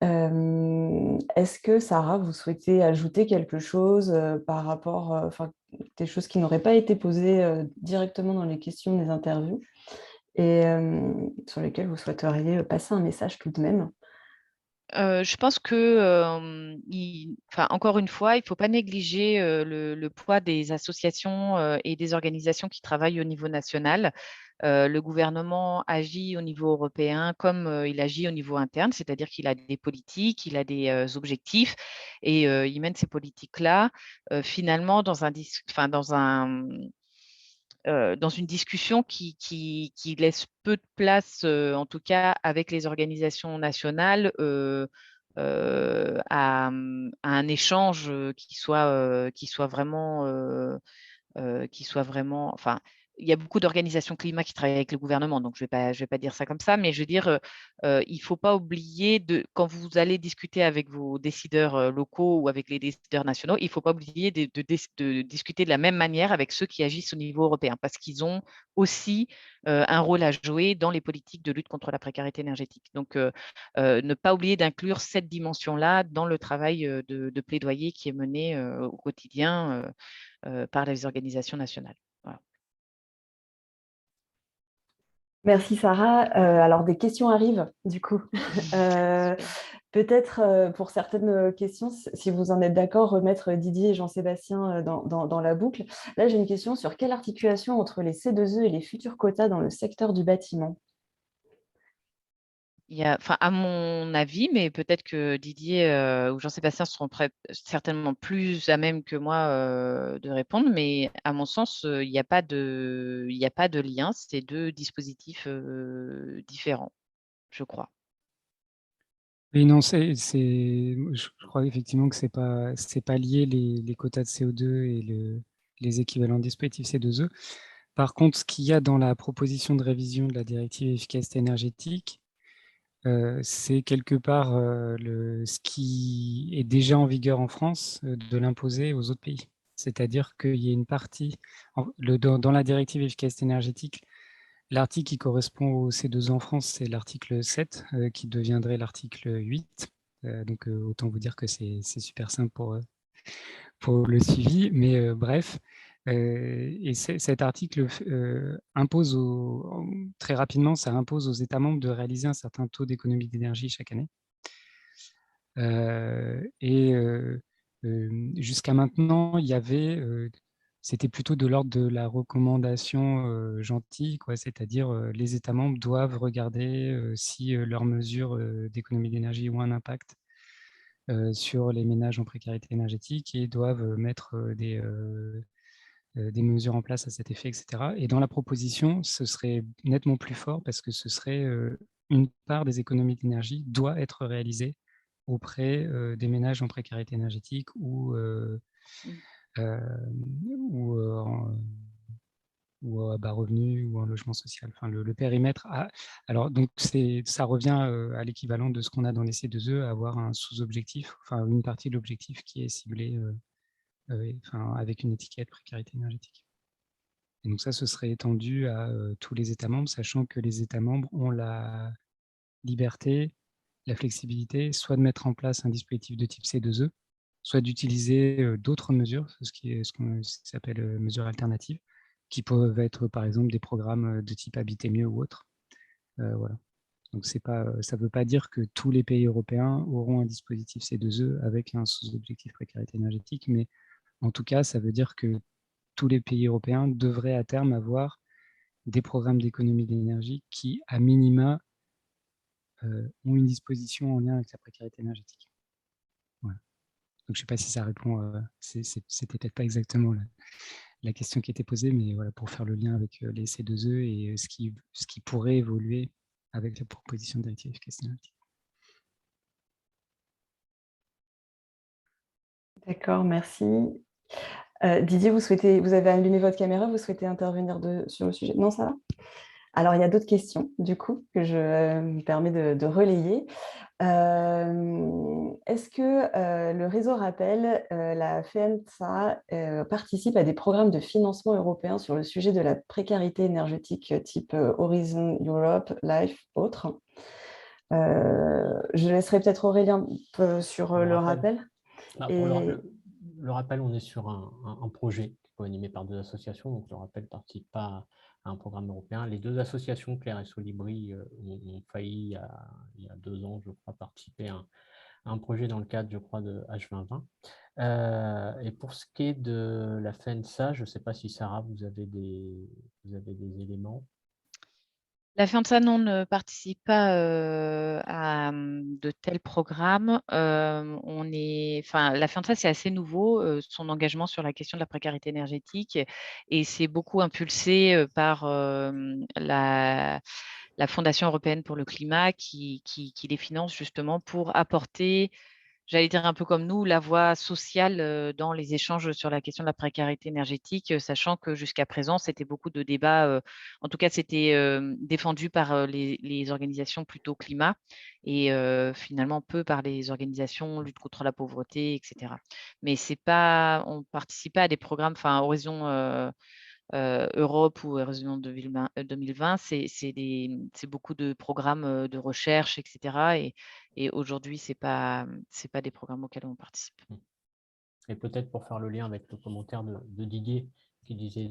Est-ce que, Sarah, vous souhaitez ajouter quelque chose par rapport, enfin, des choses qui n'auraient pas été posées directement dans les questions des interviews et sur lesquelles vous souhaiteriez passer un message tout de même? Je pense que, encore une fois, il ne faut pas négliger le poids des associations et des organisations qui travaillent au niveau national. Le gouvernement agit au niveau européen comme il agit au niveau interne, c'est-à-dire qu'il a des politiques, il a des objectifs et il mène ces politiques-là finalement dans une discussion qui laisse peu de place, en tout cas avec les organisations nationales, à un échange qui soit vraiment, enfin, il y a beaucoup d'organisations climat qui travaillent avec le gouvernement, donc je vais pas dire ça comme ça, mais je veux dire, il ne faut pas oublier quand vous allez discuter avec vos décideurs locaux ou avec les décideurs nationaux, il ne faut pas oublier de discuter de la même manière avec ceux qui agissent au niveau européen, parce qu'ils ont aussi un rôle à jouer dans les politiques de lutte contre la précarité énergétique. Donc, ne pas oublier d'inclure cette dimension-là dans le travail de plaidoyer qui est mené au quotidien par les organisations nationales. Voilà. Merci Sarah. Alors des questions arrivent du coup. Peut-être pour certaines questions, si vous en êtes d'accord, remettre Didier et Jean-Sébastien dans la boucle. Là, j'ai une question sur quelle articulation entre les C2E et les futurs quotas dans le secteur du bâtiment? À mon avis, mais peut-être que Didier ou Jean-Sébastien seront certainement plus à même que moi de répondre, mais à mon sens, il n'y a pas de lien, c'est deux dispositifs différents, je crois. Oui, non, je crois effectivement que c'est pas lié les quotas de CO2 et les équivalents dispositifs C2E. Par contre, ce qu'il y a dans la proposition de révision de la directive efficacité énergétique, c'est quelque part ce qui est déjà en vigueur en France de l'imposer aux autres pays. C'est-à-dire qu'il y a une partie, dans la directive efficacité énergétique, L'article qui correspond au C2E en France, c'est l'article 7, qui deviendrait l'article 8. Donc, autant vous dire que c'est super simple pour le suivi. Mais bref, et cet article impose très rapidement, ça impose aux États membres de réaliser un certain taux d'économie d'énergie chaque année. Jusqu'à maintenant, il y avait, c'était plutôt de l'ordre de la recommandation gentille, quoi, c'est-à-dire les États membres doivent regarder si leurs mesures d'économie d'énergie ont un impact sur les ménages en précarité énergétique et doivent mettre des mesures en place à cet effet, etc. Et dans la proposition, ce serait nettement plus fort parce que ce serait une part des économies d'énergie doit être réalisée auprès des ménages en précarité énergétique ou à bas revenu ou en logement social. Enfin, le périmètre alors donc ça revient à l'équivalent de ce qu'on a dans les C2E, à avoir un sous-objectif, enfin une partie de l'objectif qui est ciblée avec une étiquette précarité énergétique. Et donc ça, ce serait étendu à tous les États membres, sachant que les États membres ont la liberté, la flexibilité, soit de mettre en place un dispositif de type C2E, soit d'utiliser d'autres mesures, ce qui s'appelle mesures alternatives, qui peuvent être par exemple des programmes de type Habiter mieux ou autre. Voilà. Donc ça ne veut pas dire que tous les pays européens auront un dispositif C2E avec un sous-objectif précarité énergétique, mais en tout cas, ça veut dire que tous les pays européens devraient à terme avoir des programmes d'économie d'énergie qui, à minima, ont une disposition en lien avec la précarité énergétique. Voilà. Donc, je ne sais pas si ça répond, c'était peut-être pas exactement la question qui était posée, mais voilà, pour faire le lien avec les C2E et ce qui pourrait évoluer avec la proposition de directive efficacité énergétique. D'accord, merci. Didier, vous avez allumé votre caméra, vous souhaitez intervenir sur le sujet? Non, ça va? Alors, il y a d'autres questions, du coup, que je me permets de relayer. Est-ce que le réseau Rappel, la FENSA, participe à des programmes de financement européens sur le sujet de la précarité énergétique type Horizon Europe, LIFE, autres? Je laisserai peut-être Aurélien sur le rappel. Pour le rappel, on est sur un projet qui est animé par 2 associations. Donc, le rappel ne participe pas à un programme européen. Les 2 associations, Claire et Solibri, ont failli, il y a 2 ans, je crois, participer à un projet dans le cadre, je crois, de H2020. Et pour ce qui est de la FENSA, je ne sais pas si, Sarah, vous avez des éléments. La FENSA ne participe pas à de tels programmes. La FENSA, c'est assez nouveau, son engagement sur la question de la précarité énergétique, et c'est beaucoup impulsé par la Fondation européenne pour le climat qui les finance justement pour apporter, j'allais dire un peu comme nous, la voie sociale dans les échanges sur la question de la précarité énergétique, sachant que jusqu'à présent, c'était beaucoup de débats, en tout cas, c'était défendu par les organisations plutôt climat et finalement peu par les organisations lutte contre la pauvreté, etc. Mais on ne participe pas à des programmes, enfin Horizon Europe ou Horizon 2020, c'est beaucoup de programmes de recherche, etc. Et aujourd'hui, ce n'est pas des programmes auxquels on participe. Et peut-être pour faire le lien avec le commentaire de Didier, qui disait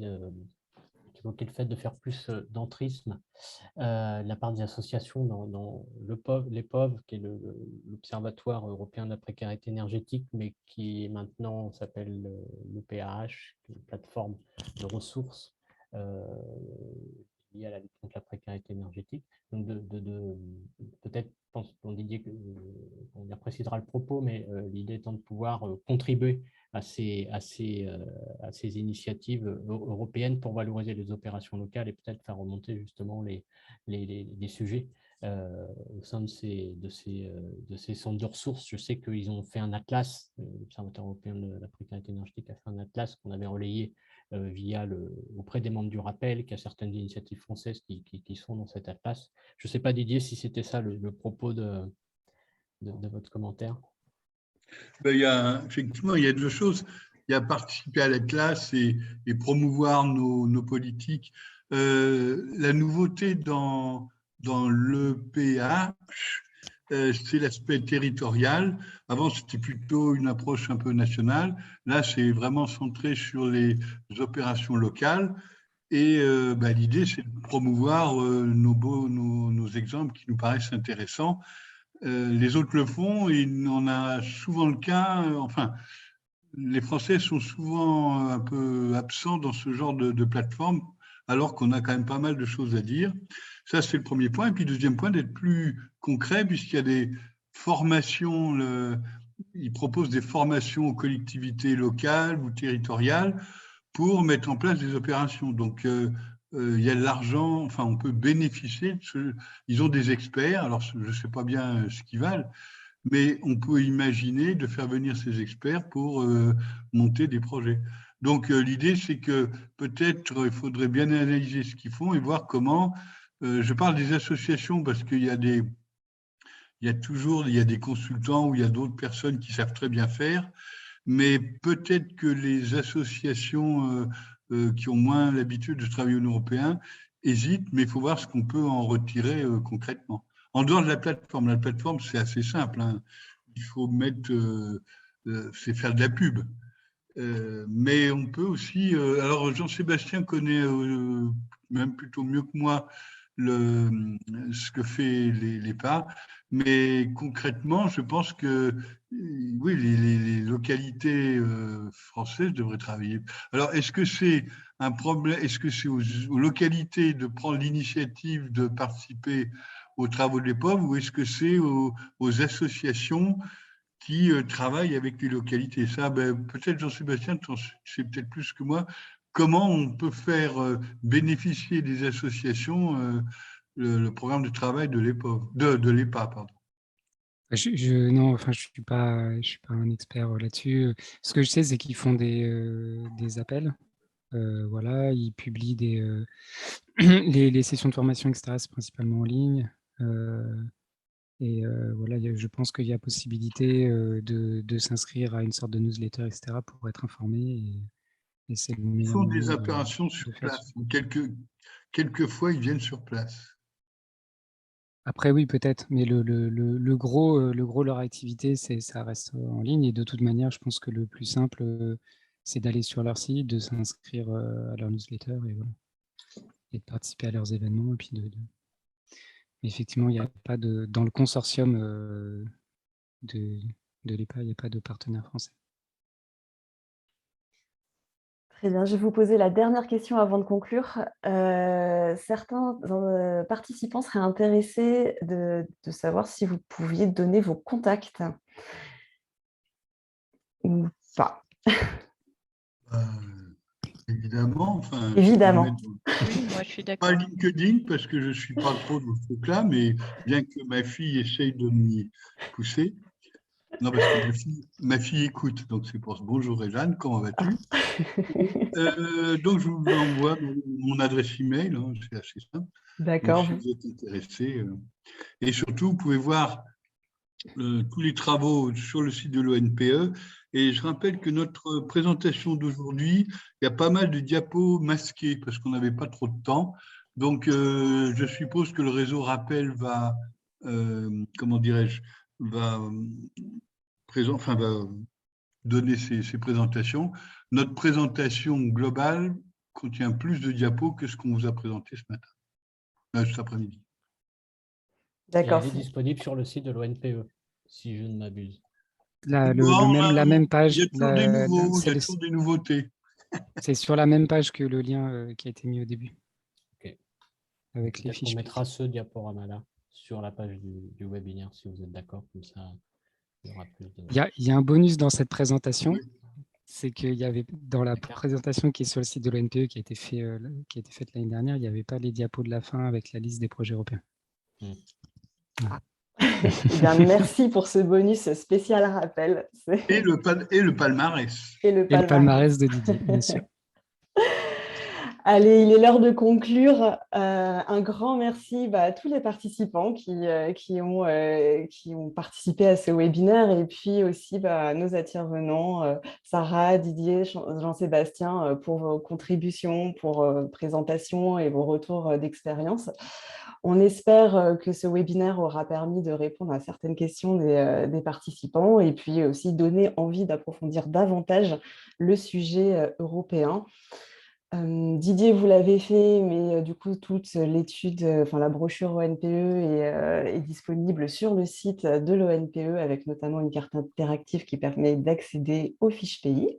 qui évoquait le fait de faire plus d'entrisme de la part des associations dans les POV, qui est l'Observatoire européen de la précarité énergétique, mais qui maintenant s'appelle l'EPAH, une plateforme de ressources liées à la lutte contre la précarité énergétique. Donc peut-être, je pense qu'on Didier on précisera le propos, mais l'idée étant de pouvoir contribuer à ces initiatives européennes pour valoriser les opérations locales et peut-être faire remonter justement les sujets au sein de ces centres de ressources. Je sais qu'ils ont fait un atlas, l'Observatoire européen de la précarité énergétique a fait un atlas qu'on avait relayé auprès des membres du rappel, qu'il y a certaines initiatives françaises qui sont dans cet atlas. Je ne sais pas, Didier, si c'était ça le propos de votre commentaire. Effectivement, il y a 2 choses. il y a participer à la classe et promouvoir nos politiques. La nouveauté dans l'EPH, c'est l'aspect territorial. Avant, c'était plutôt une approche un peu nationale. Là, c'est vraiment centré sur les opérations locales. Et l'idée, c'est de promouvoir nos exemples qui nous paraissent intéressants. Les autres le font et on a souvent le cas, les Français sont souvent un peu absents dans ce genre de plateforme, alors qu'on a quand même pas mal de choses à dire. Ça, c'est le premier point. Et puis, deuxième point, d'être plus concret, puisqu'il y a des formations, ils proposent des formations aux collectivités locales ou territoriales pour mettre en place des opérations. Donc, il y a de l'argent, on peut bénéficier ils ont des experts, alors je ne sais pas bien ce qu'ils valent, mais on peut imaginer de faire venir ces experts pour monter des projets. Donc, l'idée, c'est que peut-être il faudrait bien analyser ce qu'ils font et voir comment, je parle des associations parce qu'il y a des consultants ou il y a d'autres personnes qui savent très bien faire, mais peut-être que les associations qui ont moins l'habitude de travailler au niveau européen hésitent, mais il faut voir ce qu'on peut en retirer concrètement. En dehors de la plateforme, c'est assez simple. Hein. Il faut c'est faire de la pub. Mais on peut aussi... alors, Jean-Sébastien connaît même plutôt mieux que moi ce que fait l'EPA, mais concrètement, je pense que oui, les localités françaises devraient travailler. Alors, est-ce que c'est un problème? Est-ce que c'est aux localités de prendre l'initiative de participer aux travaux de l'EPOV ou est-ce que c'est aux associations qui travaillent avec les localités? Ça, peut-être Jean-Sébastien, tu sais peut-être plus que moi. Comment on peut faire bénéficier des associations le programme de travail de l'EPA, pardon. Non, je suis pas un expert là-dessus. Ce que je sais, c'est qu'ils font des appels. Voilà, ils publient les sessions de formation, etc. C'est principalement en ligne. Voilà, je pense qu'il y a possibilité de s'inscrire à une sorte de newsletter, etc. pour être informé. Et c'est le Ils meilleur font des moyen opérations sur place. Quelquefois, ils viennent sur place. Après, oui, peut-être, mais le gros de leur activité, ça reste en ligne. Et de toute manière, je pense que le plus simple, c'est d'aller sur leur site, de s'inscrire à leur newsletter et, voilà, et de participer à leurs événements. Et puis effectivement, il n'y a pas dans le consortium de l'EPA, il n'y a pas de partenaire français. Très bien, je vais vous poser la dernière question avant de conclure. Certains participants seraient intéressés de savoir si vous pouviez donner vos contacts ou pas. Évidemment. Évidemment. Oui, moi je suis d'accord. Pas LinkedIn parce que je ne suis pas trop dans ce truc-là, mais bien que ma fille essaye de m'y pousser. Non, parce que ma fille écoute, donc c'est pour ça. Bonjour Jeanne, comment vas-tu? Donc je vous envoie mon adresse email, hein, c'est assez simple. D'accord. Si vous êtes intéressé. Et surtout, vous pouvez voir tous les travaux sur le site de l'ONPE. Et je rappelle que notre présentation d'aujourd'hui, il y a pas mal de diapos masqués parce qu'on n'avait pas trop de temps. Donc, je suppose que le réseau Rappel va, comment dirais-je, va donner ses présentations. Notre présentation globale contient plus de diapos que ce qu'on vous a présenté ce matin, cet après-midi. D'accord. Elle est disponible sur le site de l'ONPE, si je ne m'abuse. La même page. Il y a toujours des nouveautés. C'est sur la même page que le lien qui a été mis au début. Okay. Avec les fiches. On mettra ce diaporama-là sur la page du webinaire, si vous êtes d'accord, comme ça, il y aura plus de... Il y a un bonus dans cette présentation, oui. C'est qu'il y avait, dans la présentation qui est sur le site de l'ONPE, qui a été faite l'année dernière, il n'y avait pas les diapos de la fin avec la liste des projets européens. Voilà. Bien, merci pour ce bonus spécial rappel. Et le palmarès. Et le palmarès de Didier, bien sûr. Allez, il est l'heure de conclure. Un grand merci à tous les participants qui ont participé à ce webinaire et puis aussi à nos intervenants, Sarah, Didier, Jean-Sébastien, pour vos contributions, pour présentations et vos retours d'expérience. On espère que ce webinaire aura permis de répondre à certaines questions des participants et puis aussi donner envie d'approfondir davantage le sujet européen. Didier, vous l'avez fait, mais du coup, toute l'étude, la brochure ONPE est disponible sur le site de l'ONPE avec notamment une carte interactive qui permet d'accéder aux fiches pays.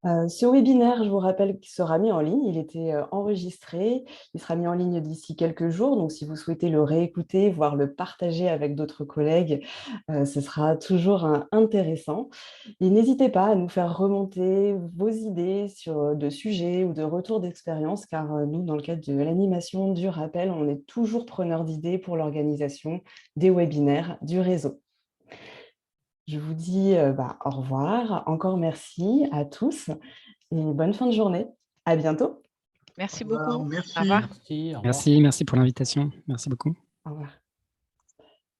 Ce webinaire, je vous rappelle qu'il sera mis en ligne. Il était enregistré. Il sera mis en ligne d'ici quelques jours. Donc, si vous souhaitez le réécouter, voire le partager avec d'autres collègues, ce sera toujours intéressant. Et n'hésitez pas à nous faire remonter vos idées de sujets ou de retours d'expérience, car nous, dans le cadre de l'animation du rappel, on est toujours preneurs d'idées pour l'organisation des webinaires du réseau. Je vous dis au revoir, encore merci à tous et bonne fin de journée. À bientôt. Merci beaucoup. Merci. Au revoir. Merci, au revoir. Merci pour l'invitation. Merci beaucoup. Au revoir.